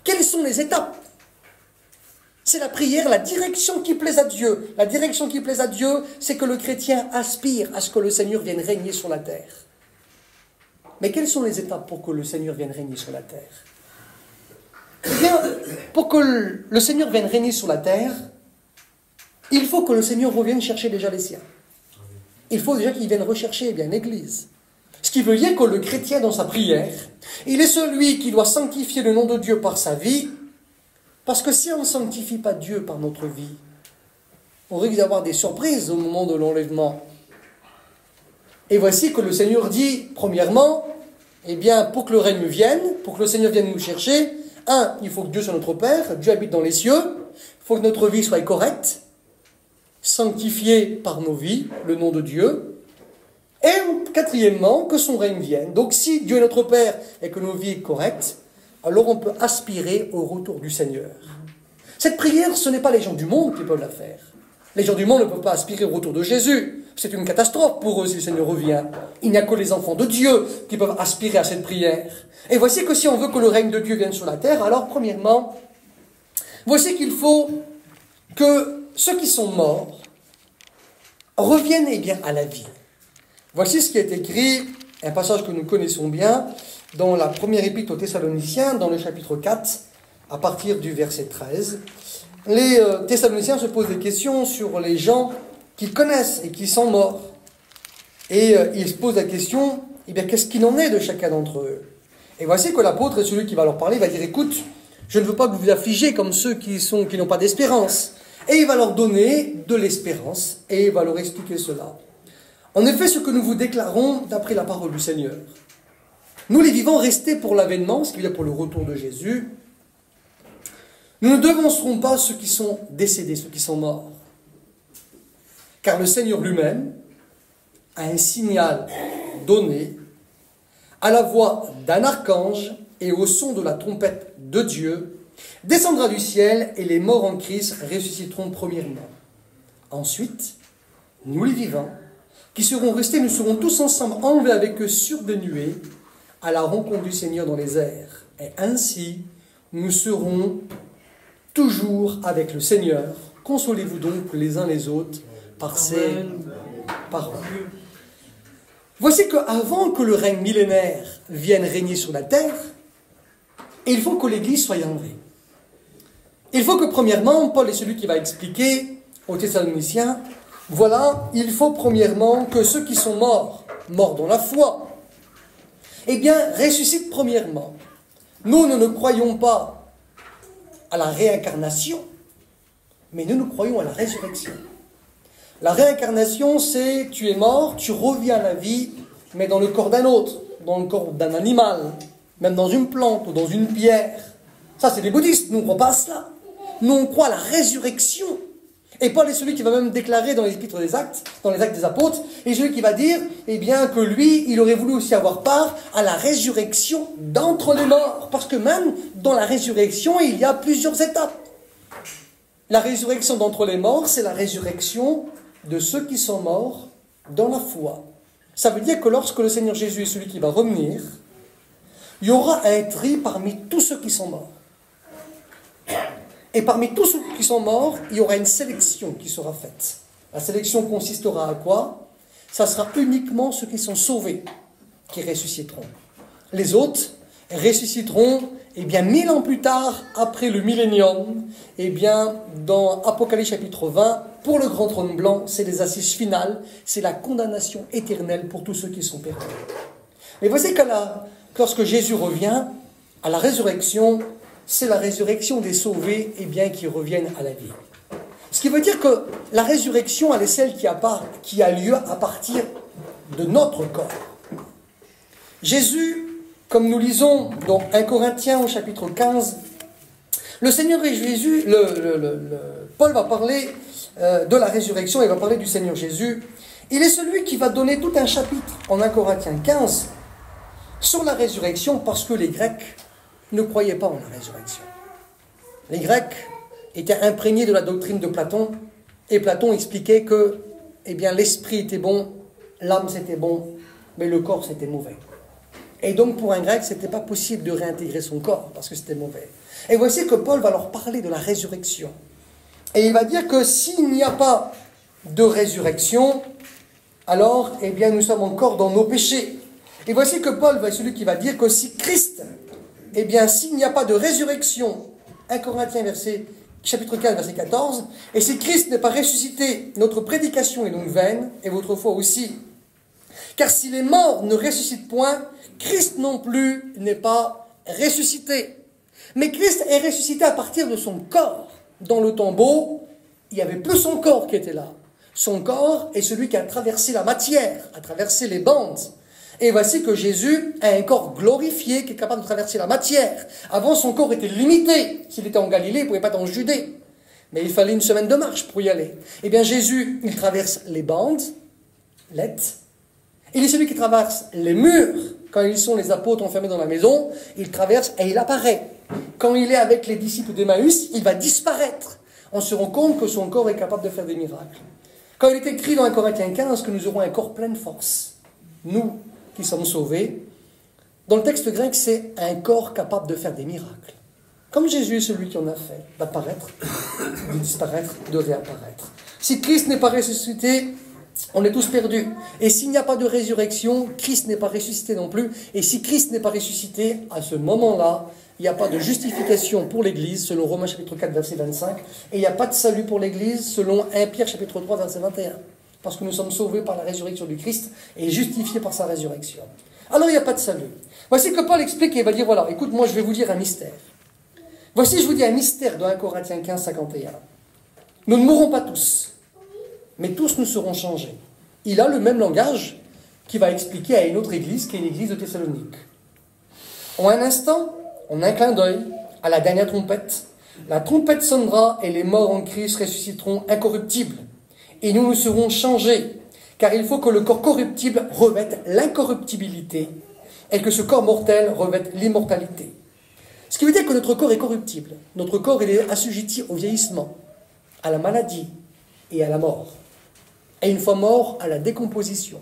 Quelles sont les étapes? C'est la prière, la direction qui plaise à Dieu. La direction qui plaise à Dieu, c'est que le chrétien aspire à ce que le Seigneur vienne régner sur la terre. Mais quelles sont les étapes pour que le Seigneur vienne régner sur la terre? Eh bien, pour que le Seigneur vienne régner sur la terre, il faut que le Seigneur revienne chercher déjà les siens. Il faut déjà qu'il vienne rechercher l'Église. Ce qui veut dire que le chrétien, dans sa prière, il est celui qui doit sanctifier le nom de Dieu par sa vie, parce que si on ne sanctifie pas Dieu par notre vie, on risque d'avoir des surprises au moment de l'enlèvement. Et voici que le Seigneur dit, premièrement, pour que le règne vienne, pour que le Seigneur vienne nous chercher, il faut que Dieu soit notre Père, Dieu habite dans les cieux, il faut que notre vie soit correcte, sanctifiée par nos vies, le nom de Dieu, et quatrièmement, que son règne vienne. Donc si Dieu est notre Père et que nos vies sont correctes, alors on peut aspirer au retour du Seigneur. Cette prière, ce n'est pas les gens du monde qui peuvent la faire. Les gens du monde ne peuvent pas aspirer au retour de Jésus. C'est une catastrophe pour eux si le Seigneur revient. Il n'y a que les enfants de Dieu qui peuvent aspirer à cette prière. Et voici que si on veut que le règne de Dieu vienne sur la terre, alors premièrement, voici qu'il faut que ceux qui sont morts reviennent à la vie. Voici ce qui est écrit, un passage que nous connaissons bien, dans la première épître aux Thessaloniciens, dans le chapitre 4, à partir du verset 13. Les Thessaloniciens se posent des questions sur les gens qu'ils connaissent et qui sont morts. Et ils se posent la question, qu'est-ce qu'il en est de chacun d'entre eux? Et voici que l'apôtre est celui qui va leur parler, il va dire, écoute, je ne veux pas que vous vous affligez comme ceux qui n'ont pas d'espérance. Et il va leur donner de l'espérance, et il va leur expliquer cela. En effet, ce que nous vous déclarons d'après la parole du Seigneur, nous les vivants restés pour l'avènement, ce qui veut dire pour le retour de Jésus, nous ne devancerons pas ceux qui sont décédés, ceux qui sont morts. Car le Seigneur lui-même a un signal donné à la voix d'un archange et au son de la trompette de Dieu, descendra du ciel et les morts en Christ ressusciteront premièrement. Ensuite, nous les vivants, qui seront restés, nous serons tous ensemble enlevés avec eux sur des nuées à la rencontre du Seigneur dans les airs. Et ainsi, nous serons toujours avec le Seigneur. Consolez-vous donc les uns les autres par ces paroles. Voici qu'avant que le règne millénaire vienne régner sur la terre, il faut que l'Église soit enlevée. Il faut que premièrement, Paul est celui qui va expliquer aux Thessaloniciens, voilà, il faut premièrement que ceux qui sont morts dans la foi, ressuscitent premièrement. Nous ne croyons pas à la réincarnation, mais nous croyons à la résurrection. La réincarnation, c'est tu es mort, tu reviens à la vie, mais dans le corps d'un autre, dans le corps d'un animal, même dans une plante ou dans une pierre. Ça, c'est les bouddhistes, nous ne croyons pas à cela. Nous, on croit à la résurrection. Et Paul est celui qui va même déclarer dans les épîtres des Actes, dans les Actes des Apôtres, et celui qui va dire, que lui, il aurait voulu aussi avoir part à la résurrection d'entre les morts. Parce que même dans la résurrection, il y a plusieurs étapes. La résurrection d'entre les morts, c'est la résurrection de ceux qui sont morts dans la foi. Ça veut dire que lorsque le Seigneur Jésus est celui qui va revenir, il y aura un tri parmi tous ceux qui sont morts. Et parmi tous ceux qui sont morts, il y aura une sélection qui sera faite. La sélection consistera à quoi? Ça sera uniquement ceux qui sont sauvés qui ressusciteront. Les autres ressusciteront, 1000 ans plus tard, après le millénium, dans Apocalypse chapitre 20, pour le grand trône blanc, c'est les assises finales, c'est la condamnation éternelle pour tous ceux qui sont perdus. Mais voici que lorsque Jésus revient, à la résurrection, c'est la résurrection des sauvés, qui reviennent à la vie. Ce qui veut dire que la résurrection, elle est celle qui a lieu à partir de notre corps. Jésus, comme nous lisons dans 1 Corinthiens au chapitre 15, le Seigneur Jésus, Paul va parler de la résurrection, il va parler du Seigneur Jésus. Il est celui qui va donner tout un chapitre en 1 Corinthiens 15 sur la résurrection parce que les Grecs ne croyaient pas en la résurrection. Les Grecs étaient imprégnés de la doctrine de Platon et Platon expliquait que l'esprit était bon, l'âme c'était bon, mais le corps c'était mauvais. Et donc pour un grec, ce n'était pas possible de réintégrer son corps parce que c'était mauvais. Et voici que Paul va leur parler de la résurrection. Et il va dire que s'il n'y a pas de résurrection, alors nous sommes encore dans nos péchés. Et voici que Paul va être celui qui va dire que si Christ, s'il n'y a pas de résurrection, 1 Corinthiens chapitre 15, verset 14, et si Christ n'est pas ressuscité, notre prédication est donc vaine, et votre foi aussi. Car si les morts ne ressuscitent point, Christ non plus n'est pas ressuscité. Mais Christ est ressuscité à partir de son corps. Dans le tombeau, il n'y avait plus son corps qui était là. Son corps est celui qui a traversé la matière, a traversé les bandes. Et voici que Jésus a un corps glorifié qui est capable de traverser la matière. Avant, son corps était limité. S'il était en Galilée, il ne pouvait pas être en Judée. Mais il fallait une semaine de marche pour y aller. Jésus, il traverse les bandes, il est celui qui traverse les murs. Quand ils sont les apôtres enfermés dans la maison, il traverse et il apparaît. Quand il est avec les disciples d'Emmaüs, il va disparaître. On se rend compte que son corps est capable de faire des miracles. Quand il est écrit dans 1 Corinthiens 15 que nous aurons un corps plein de force, nous qui sommes sauvés, dans le texte grec, c'est un corps capable de faire des miracles. Comme Jésus est celui qui en a fait, d'apparaître, de disparaître, de réapparaître. Si Christ n'est pas ressuscité, on est tous perdus. Et s'il n'y a pas de résurrection, Christ n'est pas ressuscité non plus. Et si Christ n'est pas ressuscité, à ce moment-là, il n'y a pas de justification pour l'Église, selon Romains chapitre 4, verset 25. Et il n'y a pas de salut pour l'Église, selon 1 Pierre chapitre 3, verset 21. Parce que nous sommes sauvés par la résurrection du Christ et justifiés par sa résurrection. Alors il n'y a pas de salut. Voici que Paul explique et il va dire, voilà, écoute, moi je vais vous dire un mystère. Voici, je vous dis un mystère dans 1 Corinthiens 15, 51. Nous ne mourrons pas tous, mais tous nous serons changés. Il a le même langage qu'il va expliquer à une autre église, qui est l'église de Thessalonique. En un instant, en un clin d'œil, à la dernière trompette, la trompette sonnera et les morts en Christ ressusciteront incorruptibles. Et nous serons changés, car il faut que le corps corruptible revête l'incorruptibilité et que ce corps mortel revête l'immortalité. Ce qui veut dire que notre corps est corruptible. Notre corps il est assujetti au vieillissement, à la maladie et à la mort. Et une fois mort, à la décomposition.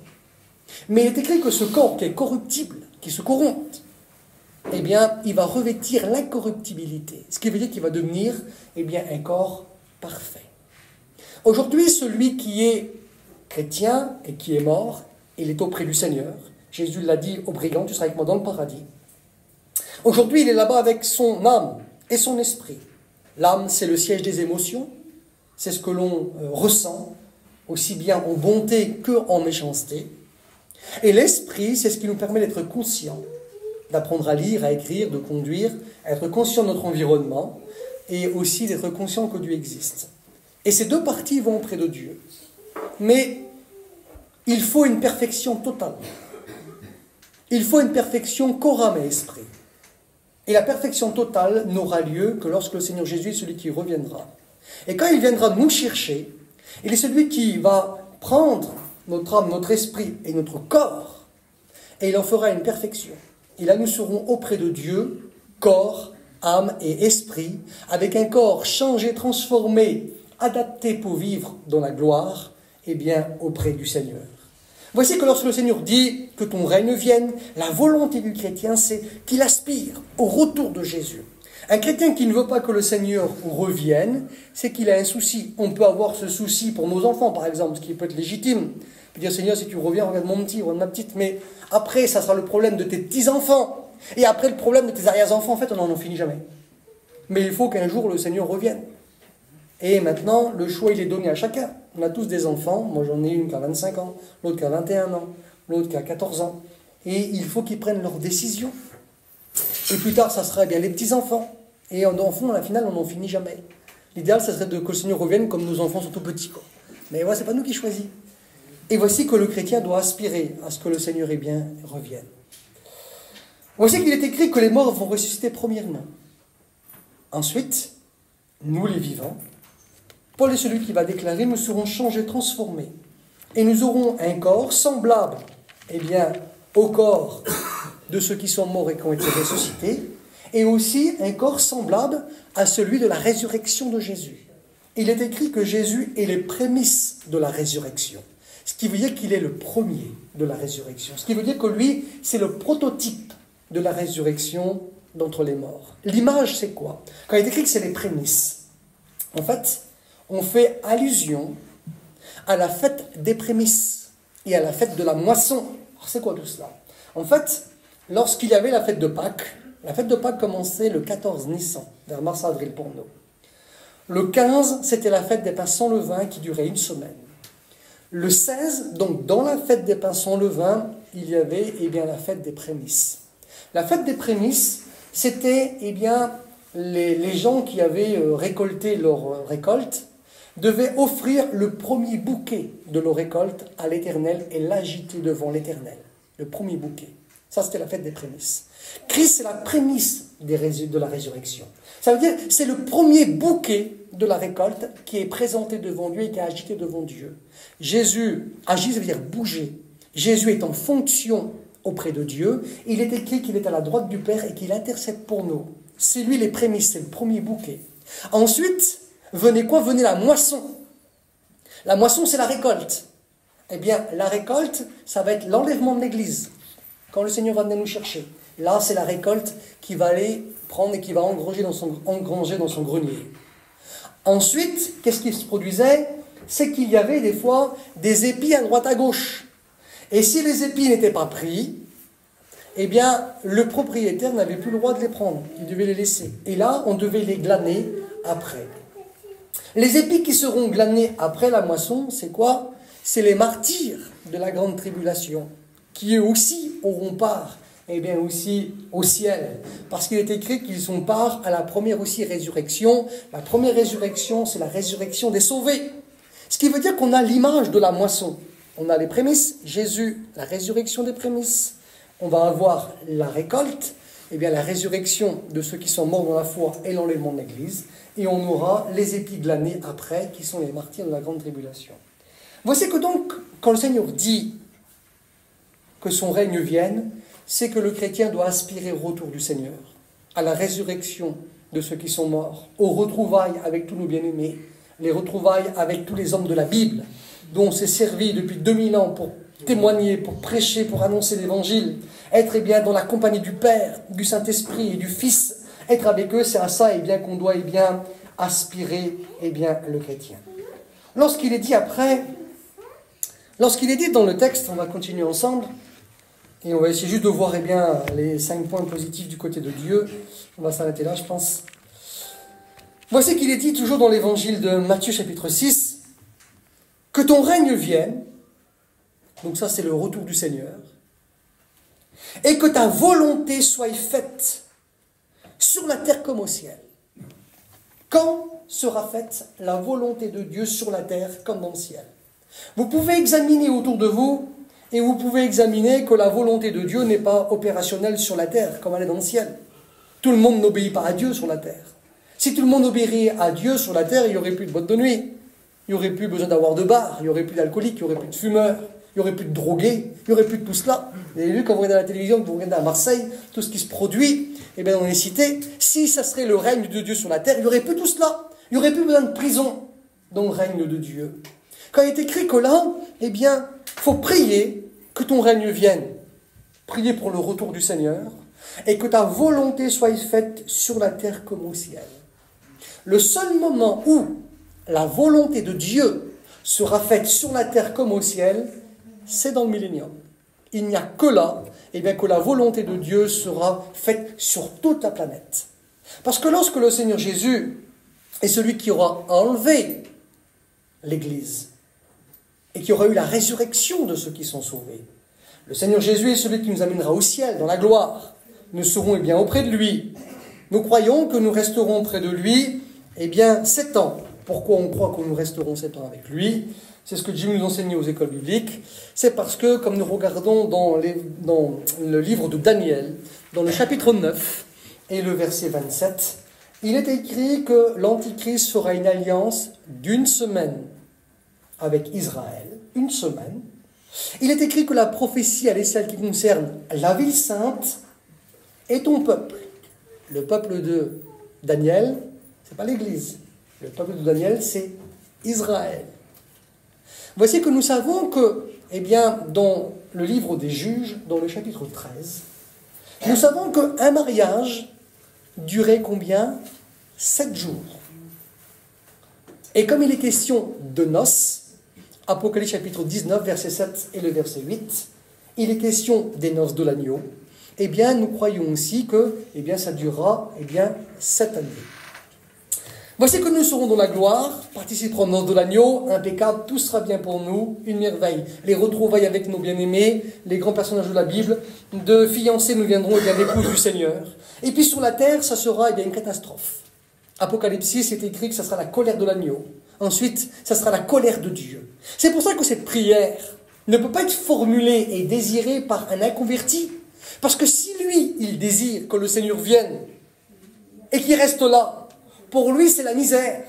Mais il est écrit que ce corps qui est corruptible, qui se corrompt, il va revêtir l'incorruptibilité. Ce qui veut dire qu'il va devenir un corps parfait. Aujourd'hui, celui qui est chrétien et qui est mort, il est auprès du Seigneur. Jésus l'a dit au brigand, tu seras avec moi dans le paradis. Aujourd'hui, il est là-bas avec son âme et son esprit. L'âme, c'est le siège des émotions. C'est ce que l'on ressent, aussi bien en bonté qu'en méchanceté. Et l'esprit, c'est ce qui nous permet d'être conscients, d'apprendre à lire, à écrire, de conduire, à être conscient de notre environnement et aussi d'être conscient que Dieu existe. Et ces deux parties vont auprès de Dieu. Mais il faut une perfection totale. Il faut une perfection corps, âme et esprit. Et la perfection totale n'aura lieu que lorsque le Seigneur Jésus est celui qui reviendra. Et quand il viendra nous chercher, il est celui qui va prendre notre âme, notre esprit et notre corps, et il en fera une perfection. Et là, nous serons auprès de Dieu, corps, âme et esprit, avec un corps changé, transformé, adapté pour vivre dans la gloire, auprès du Seigneur. Voici que lorsque le Seigneur dit que ton règne vienne, la volonté du chrétien, c'est qu'il aspire au retour de Jésus. Un chrétien qui ne veut pas que le Seigneur revienne, c'est qu'il a un souci. On peut avoir ce souci pour nos enfants, par exemple, ce qui peut être légitime. On peut dire, Seigneur, si tu reviens, regarde mon petit, regarde ma petite. Mais après, ça sera le problème de tes petits-enfants. Et après, le problème de tes arrière-enfants. En fait, on n'en finit jamais. Mais il faut qu'un jour, le Seigneur revienne. Et maintenant, le choix, il est donné à chacun. On a tous des enfants. Moi, j'en ai une qui a 25 ans, l'autre qui a 21 ans, l'autre qui a 14 ans. Et il faut qu'ils prennent leurs décisions. Et plus tard, ça sera bien les petits-enfants. Et en fond, à la finale, on n'en finit jamais. L'idéal, ça serait que le Seigneur revienne comme nos enfants sont tout petits, quoi. Mais ouais, c'est pas nous qui choisissons. Et voici que le chrétien doit aspirer à ce que le Seigneur revienne. Voici qu'il est écrit que les morts vont ressusciter premièrement. Ensuite, nous les vivants, Paul est celui qui va déclarer, nous serons changés, transformés. Et nous aurons un corps semblable, au corps de ceux qui sont morts et qui ont été ressuscités, et aussi un corps semblable à celui de la résurrection de Jésus. Il est écrit que Jésus est les prémices de la résurrection, ce qui veut dire qu'il est le premier de la résurrection, ce qui veut dire que lui, c'est le prototype de la résurrection d'entre les morts. L'image, c'est quoi? Quand il est écrit que c'est les prémices, en fait, on fait allusion à la fête des prémices et à la fête de la moisson. Alors, c'est quoi tout cela? En fait, lorsqu'il y avait la fête de Pâques commençait le 14 Nissan, vers mars-avril pour nous. Le 15, c'était la fête des pains sans levain qui durait une semaine. Le 16, donc dans la fête des pains sans levain, il y avait la fête des prémices. La fête des prémices, c'était les gens qui avaient récolté leur récolte devaient offrir le premier bouquet de leur récolte à l'Éternel et l'agiter devant l'Éternel. Le premier bouquet. Ça, c'était la fête des prémices. Christ, c'est la prémisse de la résurrection. Ça veut dire c'est le premier bouquet de la récolte qui est présenté devant Dieu et qui est agité devant Dieu. Jésus agit, ça veut dire bouger. Jésus est en fonction auprès de Dieu. Il est écrit qu'il est à la droite du Père et qu'il intercède pour nous. C'est lui les prémices, c'est le premier bouquet. Ensuite, venez quoi? Venez la moisson. La moisson, c'est la récolte. La récolte, ça va être l'enlèvement de l'Église. Quand le Seigneur va venir nous chercher. Là, c'est la récolte qui va aller prendre et qui va engranger dans son grenier. Ensuite, qu'est-ce qui se produisait? C'est qu'il y avait des fois des épis à droite à gauche. Et si les épis n'étaient pas pris, le propriétaire n'avait plus le droit de les prendre. Il devait les laisser. Et là, on devait les glaner après. Les épis qui seront glanés après la moisson, c'est quoi? C'est les martyrs de la grande tribulation, qui eux aussi auront part, aussi au ciel. Parce qu'il est écrit qu'ils ont part à la première aussi résurrection. La première résurrection, c'est la résurrection des sauvés. Ce qui veut dire qu'on a l'image de la moisson. On a les prémices, Jésus, la résurrection des prémices. On va avoir la récolte, la résurrection de ceux qui sont morts dans la foi et l'enlèvement de l'Église. Et on aura les épis glanés après, qui sont les martyrs de la grande tribulation. Voici que donc, quand le Seigneur dit que son règne vienne, c'est que le chrétien doit aspirer au retour du Seigneur, à la résurrection de ceux qui sont morts, aux retrouvailles avec tous nos bien-aimés, les retrouvailles avec tous les hommes de la Bible, dont on s'est servi depuis 2000 ans pour témoigner, pour prêcher, pour annoncer l'Évangile, être dans la compagnie du Père, du Saint-Esprit et du Fils, être avec eux, c'est à ça qu'on doit aspirer le chrétien. Lorsqu'il est dit dans le texte, on va continuer ensemble, et on va essayer juste de voir les 5 points positifs du côté de Dieu. On va s'arrêter là, je pense. Voici qu'il est dit toujours dans l'évangile de Matthieu chapitre 6, que ton règne vienne, donc ça c'est le retour du Seigneur, et que ta volonté soit faite sur la terre comme au ciel. Quand sera faite la volonté de Dieu sur la terre comme dans le ciel? Vous pouvez examiner autour de vous et vous pouvez examiner que la volonté de Dieu n'est pas opérationnelle sur la terre comme elle est dans le ciel. Tout le monde n'obéit pas à Dieu sur la terre. Si tout le monde obéirait à Dieu sur la terre, il n'y aurait plus de boîtes de nuit, il n'y aurait plus besoin d'avoir de bar, il n'y aurait plus d'alcooliques, il n'y aurait plus de fumeurs, il n'y aurait plus de drogués, il n'y aurait plus de tout cela. Vous avez vu quand vous regardez à la télévision, quand vous regardez à Marseille, tout ce qui se produit, dans les cités, si ça serait le règne de Dieu sur la terre, il n'y aurait plus tout cela. Il n'y aurait plus besoin de prison dans le règne de Dieu. Quand il est écrit que là, faut prier que ton règne vienne. Prier pour le retour du Seigneur. et que ta volonté soit faite sur la terre comme au ciel. Le seul moment où la volonté de Dieu sera faite sur la terre comme au ciel, c'est dans le millénium. Il n'y a que là, que la volonté de Dieu sera faite sur toute la planète. Parce que lorsque le Seigneur Jésus est celui qui aura enlevé l'Église et qui aura eu la résurrection de ceux qui sont sauvés, le Seigneur Jésus est celui qui nous amènera au ciel, dans la gloire. Nous serons auprès de lui. Nous croyons que nous resterons près de lui 7 ans. Pourquoi on croit que nous resterons 7 ans avec lui? C'est ce que Jim nous enseignait aux écoles bibliques. C'est parce que, comme nous regardons dans le livre de Daniel, dans le chapitre 9 et le verset 27, il est écrit que l'Antichrist fera une alliance d'1 semaine avec Israël. 1 semaine. Il est écrit que la prophétie, elle est celle qui concerne la ville sainte et ton peuple. Le peuple de Daniel, c'est pas l'Église. Le peuple de Daniel, c'est Israël. Voici que nous savons que, dans le livre des Juges, dans le chapitre 13, nous savons qu'un mariage durait combien? 7 jours. Et comme il est question de noces, Apocalypse chapitre 19, verset 7 et le verset 8, il est question des noces de l'agneau, nous croyons aussi que ça durera 7 années. Voici que nous serons dans la gloire, participerons aux noces de l'agneau, impeccable, tout sera bien pour nous, une merveille. Les retrouvailles avec nos bien-aimés, les grands personnages de la Bible, de fiancés nous viendrons l'épouse du Seigneur. Et puis sur la terre, ça sera une catastrophe. Apocalypse 6, c'est écrit que ça sera la colère de l'agneau. Ensuite, ça sera la colère de Dieu. C'est pour ça que cette prière ne peut pas être formulée et désirée par un inconverti. Parce que si lui, il désire que le Seigneur vienne et qu'il reste là, pour lui, c'est la misère.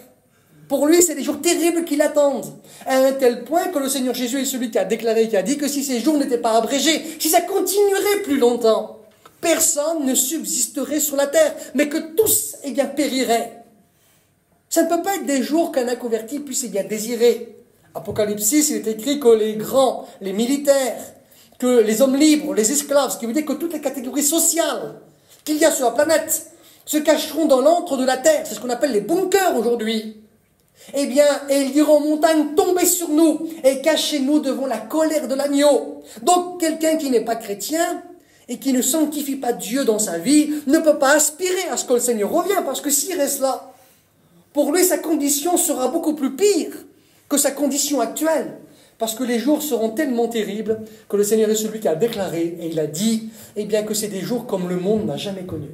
Pour lui, c'est des jours terribles qui l'attendent. À un tel point que le Seigneur Jésus est celui qui a déclaré, qui a dit que si ces jours n'étaient pas abrégés, si ça continuerait plus longtemps, personne ne subsisterait sur la terre, mais que tous, périraient. Ça ne peut pas être des jours qu'un inconverti puisse désirer. Apocalypse 6, il est écrit que les grands, les militaires, que les hommes libres, les esclaves, ce qui veut dire que toutes les catégories sociales qu'il y a sur la planète se cacheront dans l'antre de la terre. C'est ce qu'on appelle les bunkers aujourd'hui. Et ils diront, montagne, tombez sur nous et cachez-nous devant la colère de l'agneau. Donc, quelqu'un qui n'est pas chrétien et qui ne sanctifie pas Dieu dans sa vie ne peut pas aspirer à ce que le Seigneur revienne, parce que s'il reste là, pour lui, sa condition sera beaucoup plus pire que sa condition actuelle. Parce que les jours seront tellement terribles que le Seigneur est celui qui a déclaré, et il a dit, que c'est des jours comme le monde n'a jamais connu.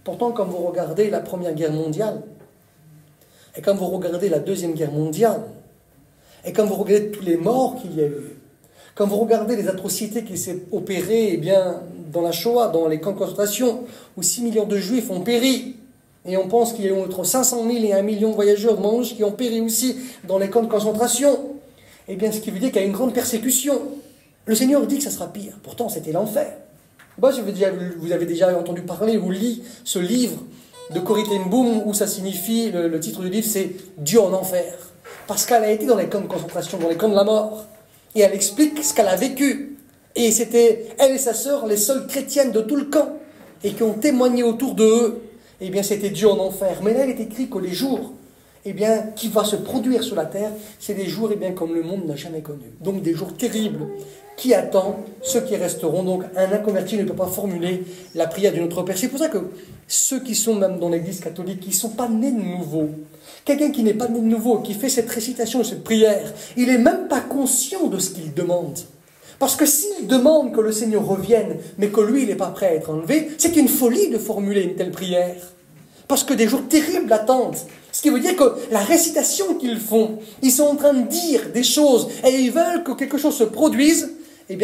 Pourtant, quand vous regardez la Première Guerre mondiale, et quand vous regardez la Deuxième Guerre mondiale, et quand vous regardez tous les morts qu'il y a eu, quand vous regardez les atrocités qui s'est opérées dans la Shoah, dans les camps de concentration, où 6 millions de Juifs ont péri, et on pense qu'il y a eu entre 500 000 et 1 million de voyageurs de Manche qui ont péri aussi dans les camps de concentration, ce qui veut dire qu'il y a une grande persécution. Le Seigneur dit que ça sera pire. Pourtant, c'était l'enfer. Vous avez déjà entendu parler ou lu ce livre de Corrie ten Boom, où ça signifie, le titre du livre, c'est « Dieu en enfer ». Parce qu'elle a été dans les camps de concentration, dans les camps de la mort. Et elle explique ce qu'elle a vécu. Et c'était elle et sa sœur les seules chrétiennes de tout le camp. Et qui ont témoigné autour d'eux. C'était Dieu en enfer. Mais là, il est écrit que les jours qui va se produire sur la terre, c'est des jours comme le monde n'a jamais connu. Donc des jours terribles qui attendent ceux qui resteront. Donc un inconverti ne peut pas formuler la prière de notre Père. C'est pour ça que ceux qui sont même dans l'Église catholique, qui ne sont pas nés de nouveau, quelqu'un qui n'est pas né de nouveau, qui fait cette récitation, cette prière, il n'est même pas conscient de ce qu'il demande. Parce que s'il demande que le Seigneur revienne, mais que lui, il n'est pas prêt à être enlevé, c'est une folie de formuler une telle prière. Parce que des jours terribles l'attendent. Ce qui veut dire que la récitation qu'ils font, ils sont en train de dire des choses, et ils veulent que quelque chose se produise,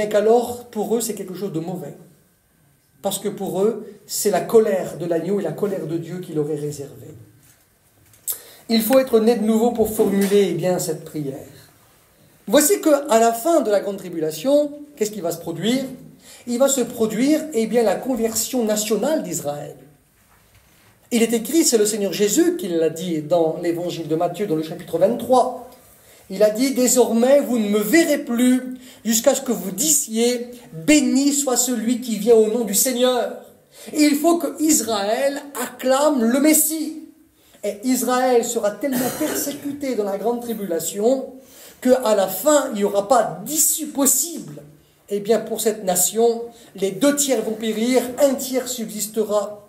qu'alors, pour eux, c'est quelque chose de mauvais. Parce que pour eux, c'est la colère de l'agneau et la colère de Dieu qui leur est réservée. Il faut être né de nouveau pour formuler cette prière. Voici qu'à la fin de la grande tribulation, qu'est-ce qui va se produire? Il va se produire la conversion nationale d'Israël. Il est écrit, c'est le Seigneur Jésus qui l'a dit dans l'évangile de Matthieu, dans le chapitre 23. Il a dit, désormais vous ne me verrez plus jusqu'à ce que vous disiez, béni soit celui qui vient au nom du Seigneur. Et il faut que Israël acclame le Messie. Et Israël sera tellement persécuté dans la grande tribulation qu'à la fin, il n'y aura pas d'issue possible. Eh bien, pour cette nation, les 2 tiers vont périr, 1 tiers subsistera.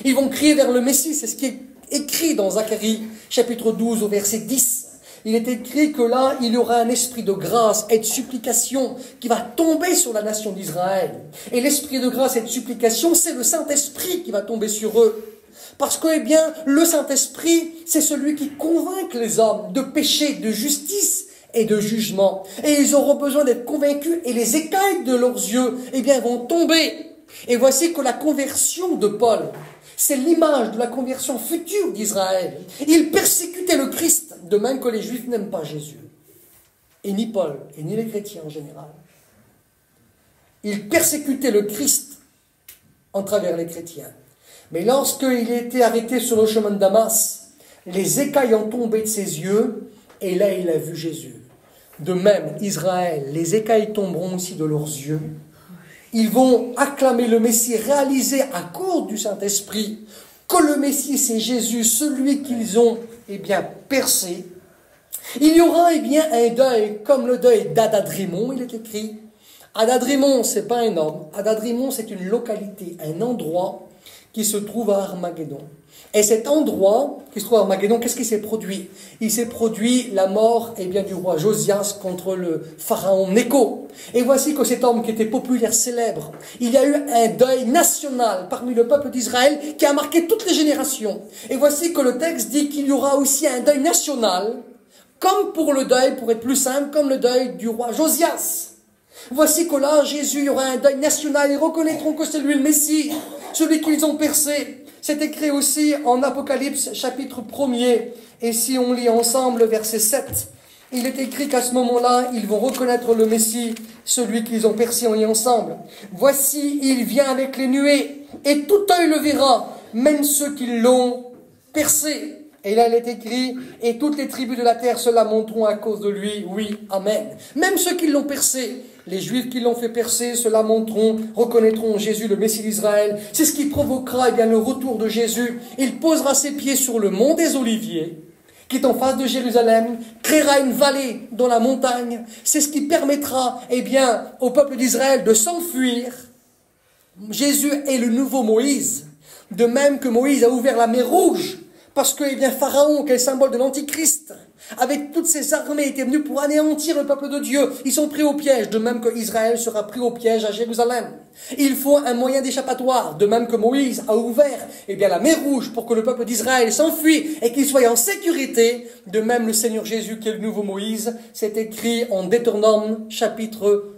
Ils vont crier vers le Messie, c'est ce qui est écrit dans Zacharie, chapitre 12, au verset 10. Il est écrit que là, il y aura un esprit de grâce et de supplication qui va tomber sur la nation d'Israël. Et l'esprit de grâce et de supplication, c'est le Saint-Esprit qui va tomber sur eux. Parce que, eh bien, le Saint-Esprit, c'est celui qui convainc les hommes de péché, de justice et de jugement. Et ils auront besoin d'être convaincus et les écailles de leurs yeux, eh bien, vont tomber. Et voici que la conversion de Paul, c'est l'image de la conversion future d'Israël. Il persécutait le Christ, de même que les Juifs n'aiment pas Jésus. Et ni Paul, et ni les chrétiens en général. Il persécutait le Christ en travers les chrétiens. Mais lorsqu'il a été arrêté sur le chemin de Damas, les écailles ont tombé de ses yeux, et là il a vu Jésus. De même, Israël, les écailles tomberont aussi de leurs yeux. Ils vont acclamer le Messie réalisé à cause du Saint-Esprit, que le Messie c'est Jésus, celui qu'ils ont, eh bien, percé. Il y aura, eh bien, un deuil, comme le deuil d'Adadrimon, il est écrit. Adadrimon, c'est pas un homme. Adadrimon, c'est une localité, un endroit qui se trouve à Armageddon. Et cet endroit qui se trouve à Armageddon, qu'est-ce qui s'est produit? Il s'est produit la mort, eh bien, du roi Josias contre le pharaon Nécho. Et voici que cet homme qui était populaire, célèbre, il y a eu un deuil national parmi le peuple d'Israël qui a marqué toutes les générations. Et voici que le texte dit qu'il y aura aussi un deuil national, comme pour le deuil, pour être plus simple, comme le deuil du roi Josias. Voici que là, Jésus, il y aura un deuil national, ils reconnaîtront que c'est lui le Messie, celui qu'ils ont percé. C'est écrit aussi en Apocalypse chapitre 1er, et si on lit ensemble le verset 7, il est écrit qu'à ce moment-là, ils vont reconnaître le Messie, celui qu'ils ont percé, on lit ensemble. Voici, il vient avec les nuées, et tout œil le verra, même ceux qui l'ont percé. Et là, il est écrit, et toutes les tribus de la terre se lamenteront à cause de lui. Oui, amen. Même ceux qui l'ont percé, les Juifs qui l'ont fait percer, se lamenteront, reconnaîtront Jésus, le Messie d'Israël. C'est ce qui provoquera, eh bien, le retour de Jésus. Il posera ses pieds sur le mont des Oliviers, qui est en face de Jérusalem, créera une vallée dans la montagne. C'est ce qui permettra, eh bien, au peuple d'Israël de s'enfuir. Jésus est le nouveau Moïse. De même que Moïse a ouvert la mer Rouge, parce que, eh bien, Pharaon, qui est le symbole de l'Antichrist, avec toutes ses armées, était venu pour anéantir le peuple de Dieu. Ils sont pris au piège, de même que Israël sera pris au piège à Jérusalem. Il faut un moyen d'échappatoire, de même que Moïse a ouvert, eh bien, la mer Rouge pour que le peuple d'Israël s'enfuit et qu'il soit en sécurité. De même, le Seigneur Jésus, qui est le nouveau Moïse, c'est écrit en Deutéronome, chapitre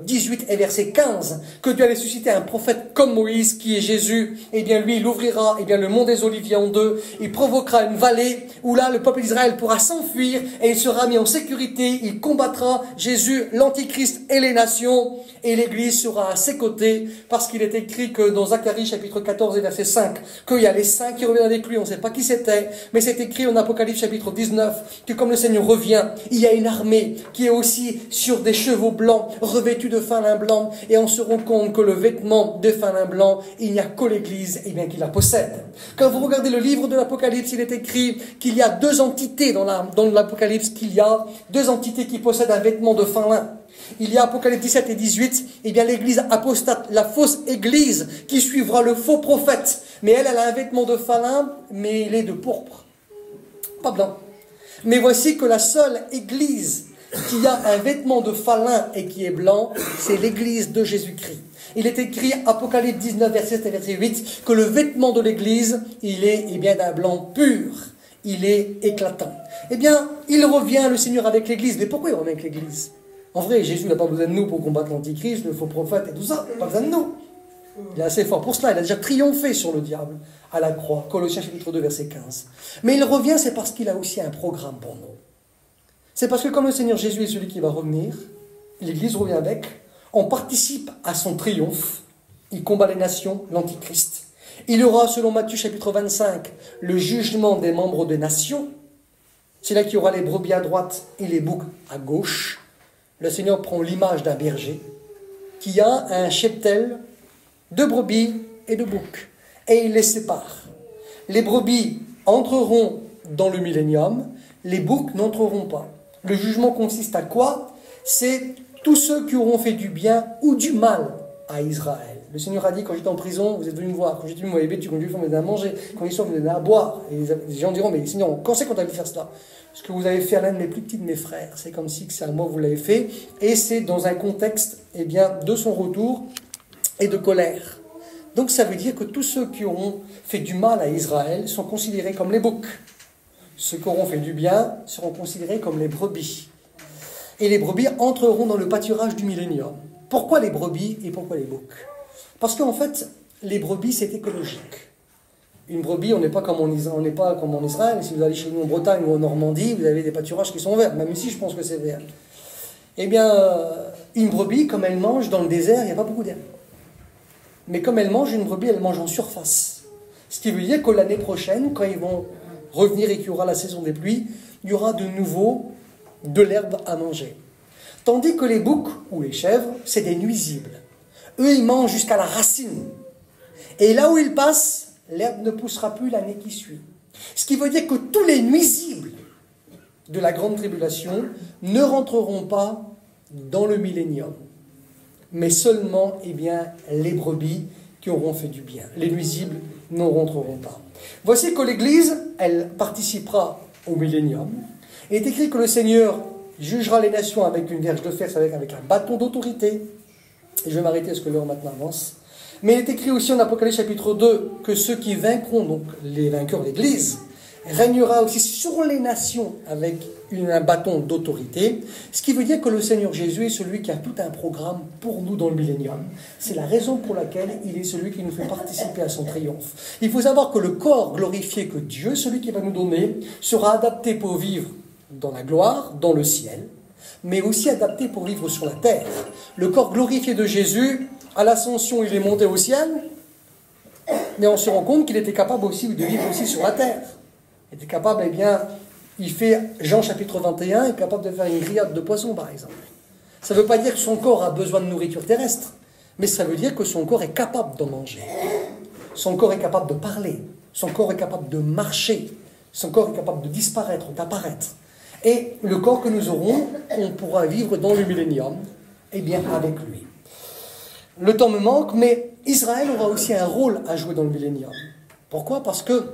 18 et verset 15, que Dieu allait susciter un prophète comme Moïse, qui est Jésus. Eh bien, lui, il ouvrira, eh bien, le mont des Oliviers en deux. Il provoquera une vallée où là, le peuple d'Israël pourra s'enfuir et il sera mis en sécurité. Il combattra Jésus, l'Antichrist et les nations, et l'Église sera à ses côtés, parce qu'il est écrit que dans Zacharie chapitre 14 et verset 5, qu'il y a les saints qui reviennent avec lui. On ne sait pas qui c'était, mais c'est écrit en Apocalypse chapitre 19 que comme le Seigneur revient, il y a une armée qui est aussi sur des chevaux blancs, revêtus de fin lin blanc, et on se rend compte que le vêtement de fin lin blanc, il n'y a que l'Église, et bien qui la possède. Quand vous regardez le livre de l'Apocalypse, il est écrit qu'il y a deux entités dans l'Apocalypse, qu'il y a deux entités qui possèdent un vêtement de fin lin. Il y a Apocalypse 17 et 18, eh bien l'église apostate, la fausse église qui suivra le faux prophète. Mais elle a un vêtement de fin lin, mais il est de pourpre, pas blanc. Mais voici que la seule église qui a un vêtement de fin lin et qui est blanc, c'est l'église de Jésus-Christ. Il est écrit, Apocalypse 19, verset 7 et verset 8, que le vêtement de l'église, il est eh bien d'un blanc pur. Il est éclatant. Eh bien, il revient, le Seigneur, avec l'église. Mais pourquoi il revient avec l'église? En vrai, Jésus n'a pas besoin de nous pour combattre l'Antichrist, le faux prophète et tout ça. Il n'a pas besoin de nous. Il est assez fort pour cela. Il a déjà triomphé sur le diable à la croix. Colossiens chapitre 2, verset 15. Mais il revient, c'est parce qu'il a aussi un programme pour nous. C'est parce que comme le Seigneur Jésus est celui qui va revenir, l'Église revient avec, on participe à son triomphe. Il combat les nations, l'Antichrist. Il y aura, selon Matthieu chapitre 25, le jugement des membres des nations. C'est là qu'il y aura les brebis à droite et les boucs à gauche. Le Seigneur prend l'image d'un berger qui a un cheptel de brebis et de boucs, et il les sépare. Les brebis entreront dans le millénium, les boucs n'entreront pas. Le jugement consiste à quoi? C'est tous ceux qui auront fait du bien ou du mal à Israël. Le Seigneur a dit, quand j'étais en prison, vous êtes venus me voir. Quand j'étais venu me voir, tu conduis, vous me donnez à manger. Quand ils sont, vous me donnez à boire. Et les gens diront, mais Seigneur, quand c'est qu'on t'a vu faire cela? Ce que vous avez fait à l'un de mes plus petits de mes frères, c'est comme si c'est à moi que vous l'avez fait. Et c'est dans un contexte de son retour et de colère. Donc ça veut dire que tous ceux qui auront fait du mal à Israël sont considérés comme les boucs. Ceux qui auront fait du bien seront considérés comme les brebis. Et les brebis entreront dans le pâturage du millénium. Pourquoi les brebis et pourquoi les boucs? Parce qu'en fait, les brebis, c'est écologique. Une brebis, on n'est pas comme en Israël. Si vous allez chez nous en Bretagne ou en Normandie, vous avez des pâturages qui sont verts. Même ici, je pense que c'est vert. Eh bien, une brebis, comme elle mange dans le désert, il n'y a pas beaucoup d'herbe. Mais comme elle mange, une brebis, elle mange en surface. Ce qui veut dire que l'année prochaine, quand ils vont revenir et qu'il y aura la saison des pluies, il y aura de nouveau de l'herbe à manger. Tandis que les boucs ou les chèvres, c'est des nuisibles. Eux, ils mangent jusqu'à la racine. Et là où ils passent, l'herbe ne poussera plus l'année qui suit. Ce qui veut dire que tous les nuisibles de la grande tribulation ne rentreront pas dans le millénium. Mais seulement, les brebis qui auront fait du bien. Les nuisibles n'en rentreront pas. Voici que l'Église, elle participera au millénium. Il est écrit que le Seigneur jugera les nations avec une verge de fer, avec un bâton d'autorité. Et je vais m'arrêter parce que l'heure maintenant avance. Mais il est écrit aussi en Apocalypse chapitre 2 que ceux qui vaincront, donc les vainqueurs de l'Église, régnera aussi sur les nations avec un bâton d'autorité. Ce qui veut dire que le Seigneur Jésus est celui qui a tout un programme pour nous dans le millénium. C'est la raison pour laquelle il est celui qui nous fait participer à son triomphe. Il faut savoir que le corps glorifié que Dieu, celui qui va nous donner, sera adapté pour vivre dans la gloire, dans le ciel, mais aussi adapté pour vivre sur la terre. Le corps glorifié de Jésus, à l'ascension, il est monté au ciel, mais on se rend compte qu'il était capable aussi de vivre aussi sur la terre. Il était capable, il fait, Jean chapitre 21, est capable de faire une grillade de poissons, par exemple. Ça ne veut pas dire que son corps a besoin de nourriture terrestre, mais ça veut dire que son corps est capable d'en manger. Son corps est capable de parler, son corps est capable de marcher, son corps est capable de disparaître, d'apparaître. Et le corps que nous aurons, on pourra vivre dans le millénium, avec lui. Le temps me manque, mais Israël aura aussi un rôle à jouer dans le millénium. Pourquoi? Parce que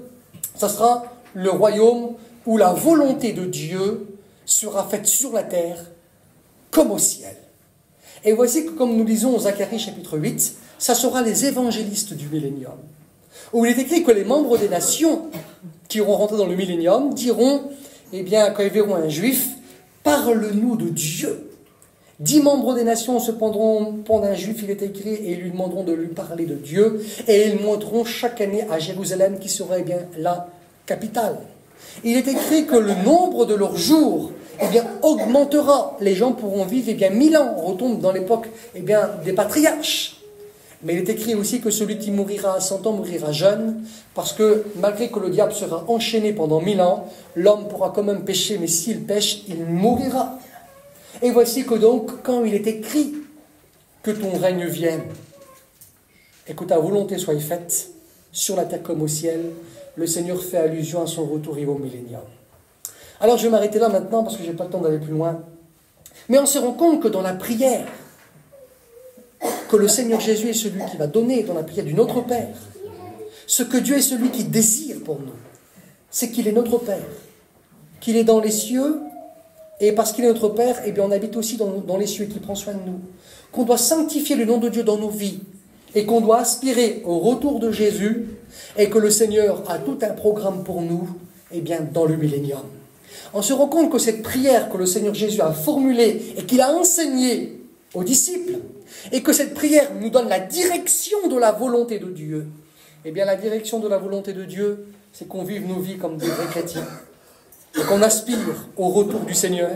ça sera le royaume où la volonté de Dieu sera faite sur la terre comme au ciel. Et voici que, comme nous lisons au Zacharie chapitre 8, ça sera les évangélistes du millénium, où il est écrit que les membres des nations qui auront rentré dans le millénium diront, quand ils verront un juif, parle-nous de Dieu. 10 membres des nations se prendront un juif, il est écrit, et lui demanderont de lui parler de Dieu, et ils monteront chaque année à Jérusalem, qui sera la capitale. Il est écrit que le nombre de leurs jours augmentera. Les gens pourront vivre 1000 ans. On retombe dans l'époque des patriarches. Mais il est écrit aussi que celui qui mourira à 100 ans mourira jeune, parce que malgré que le diable sera enchaîné pendant 1000 ans, l'homme pourra quand même pécher, mais s'il pêche, il mourira. Et voici que donc, quand il est écrit que ton règne vienne, et que ta volonté soit faite, sur la terre comme au ciel, le Seigneur fait allusion à son retour et au millénium. Alors je vais m'arrêter là maintenant, parce que je n'ai pas le temps d'aller plus loin. Mais on se rend compte que dans la prière, que le Seigneur Jésus est celui qui va donner dans la prière du Notre Père, ce que Dieu est celui qui désire pour nous, c'est qu'il est notre Père, qu'il est dans les cieux, et parce qu'il est notre Père, on habite aussi dans les cieux, et qu'il prend soin de nous, qu'on doit sanctifier le nom de Dieu dans nos vies, et qu'on doit aspirer au retour de Jésus, et que le Seigneur a tout un programme pour nous, dans le millénium. On se rend compte que cette prière que le Seigneur Jésus a formulée, et qu'il a enseignée aux disciples, et que cette prière nous donne la direction de la volonté de Dieu. La direction de la volonté de Dieu, c'est qu'on vive nos vies comme des vrais chrétiens, et qu'on aspire au retour du Seigneur,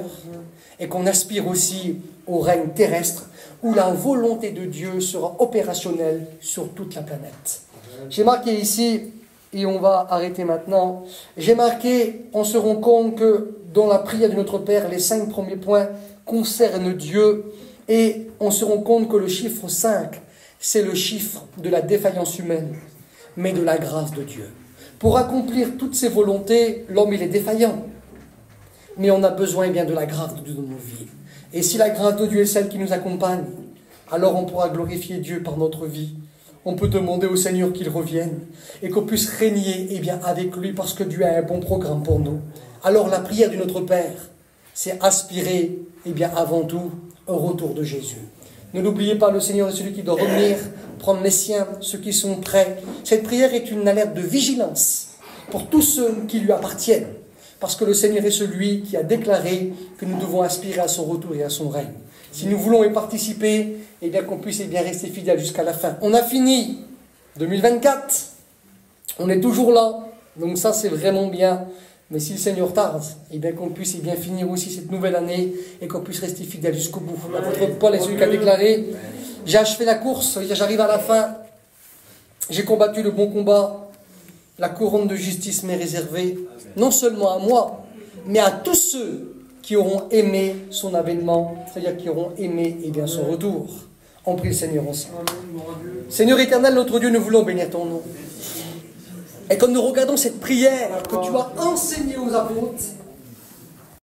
et qu'on aspire aussi au règne terrestre, où la volonté de Dieu sera opérationnelle sur toute la planète. J'ai marqué ici, et on va arrêter maintenant, j'ai marqué, on se rend compte que dans la prière de notre Père, les 5 premiers points concernent Dieu, et on se rend compte que le chiffre 5, c'est le chiffre de la défaillance humaine, mais de la grâce de Dieu. Pour accomplir toutes ses volontés, l'homme il est défaillant. Mais on a besoin bien de la grâce de Dieu dans nos vies. Et si la grâce de Dieu est celle qui nous accompagne, alors on pourra glorifier Dieu par notre vie. On peut demander au Seigneur qu'il revienne et qu'on puisse régner avec lui parce que Dieu a un bon programme pour nous. Alors la prière du Notre Père, c'est aspirer avant tout au retour de Jésus. Ne l'oubliez pas, le Seigneur est celui qui doit revenir, prendre les siens, ceux qui sont prêts. Cette prière est une alerte de vigilance pour tous ceux qui lui appartiennent. Parce que le Seigneur est celui qui a déclaré que nous devons aspirer à son retour et à son règne. Si nous voulons y participer, qu'on puisse rester fidèles jusqu'à la fin. On a fini 2024, on est toujours là, donc ça c'est vraiment bien. Mais si le Seigneur tarde, qu'on puisse finir aussi cette nouvelle année et qu'on puisse rester fidèles jusqu'au bout. L'apôtre Paul est celui qui a déclaré, j'ai achevé la course, j'arrive à la fin, j'ai combattu le bon combat, la couronne de justice m'est réservée, non seulement à moi, mais à tous ceux qui auront aimé son avènement, c'est-à-dire qui auront aimé son retour. On prie le Seigneur ensemble. Seigneur éternel, notre Dieu, nous voulons bénir ton nom. Et quand nous regardons cette prière que tu as enseignée aux apôtres,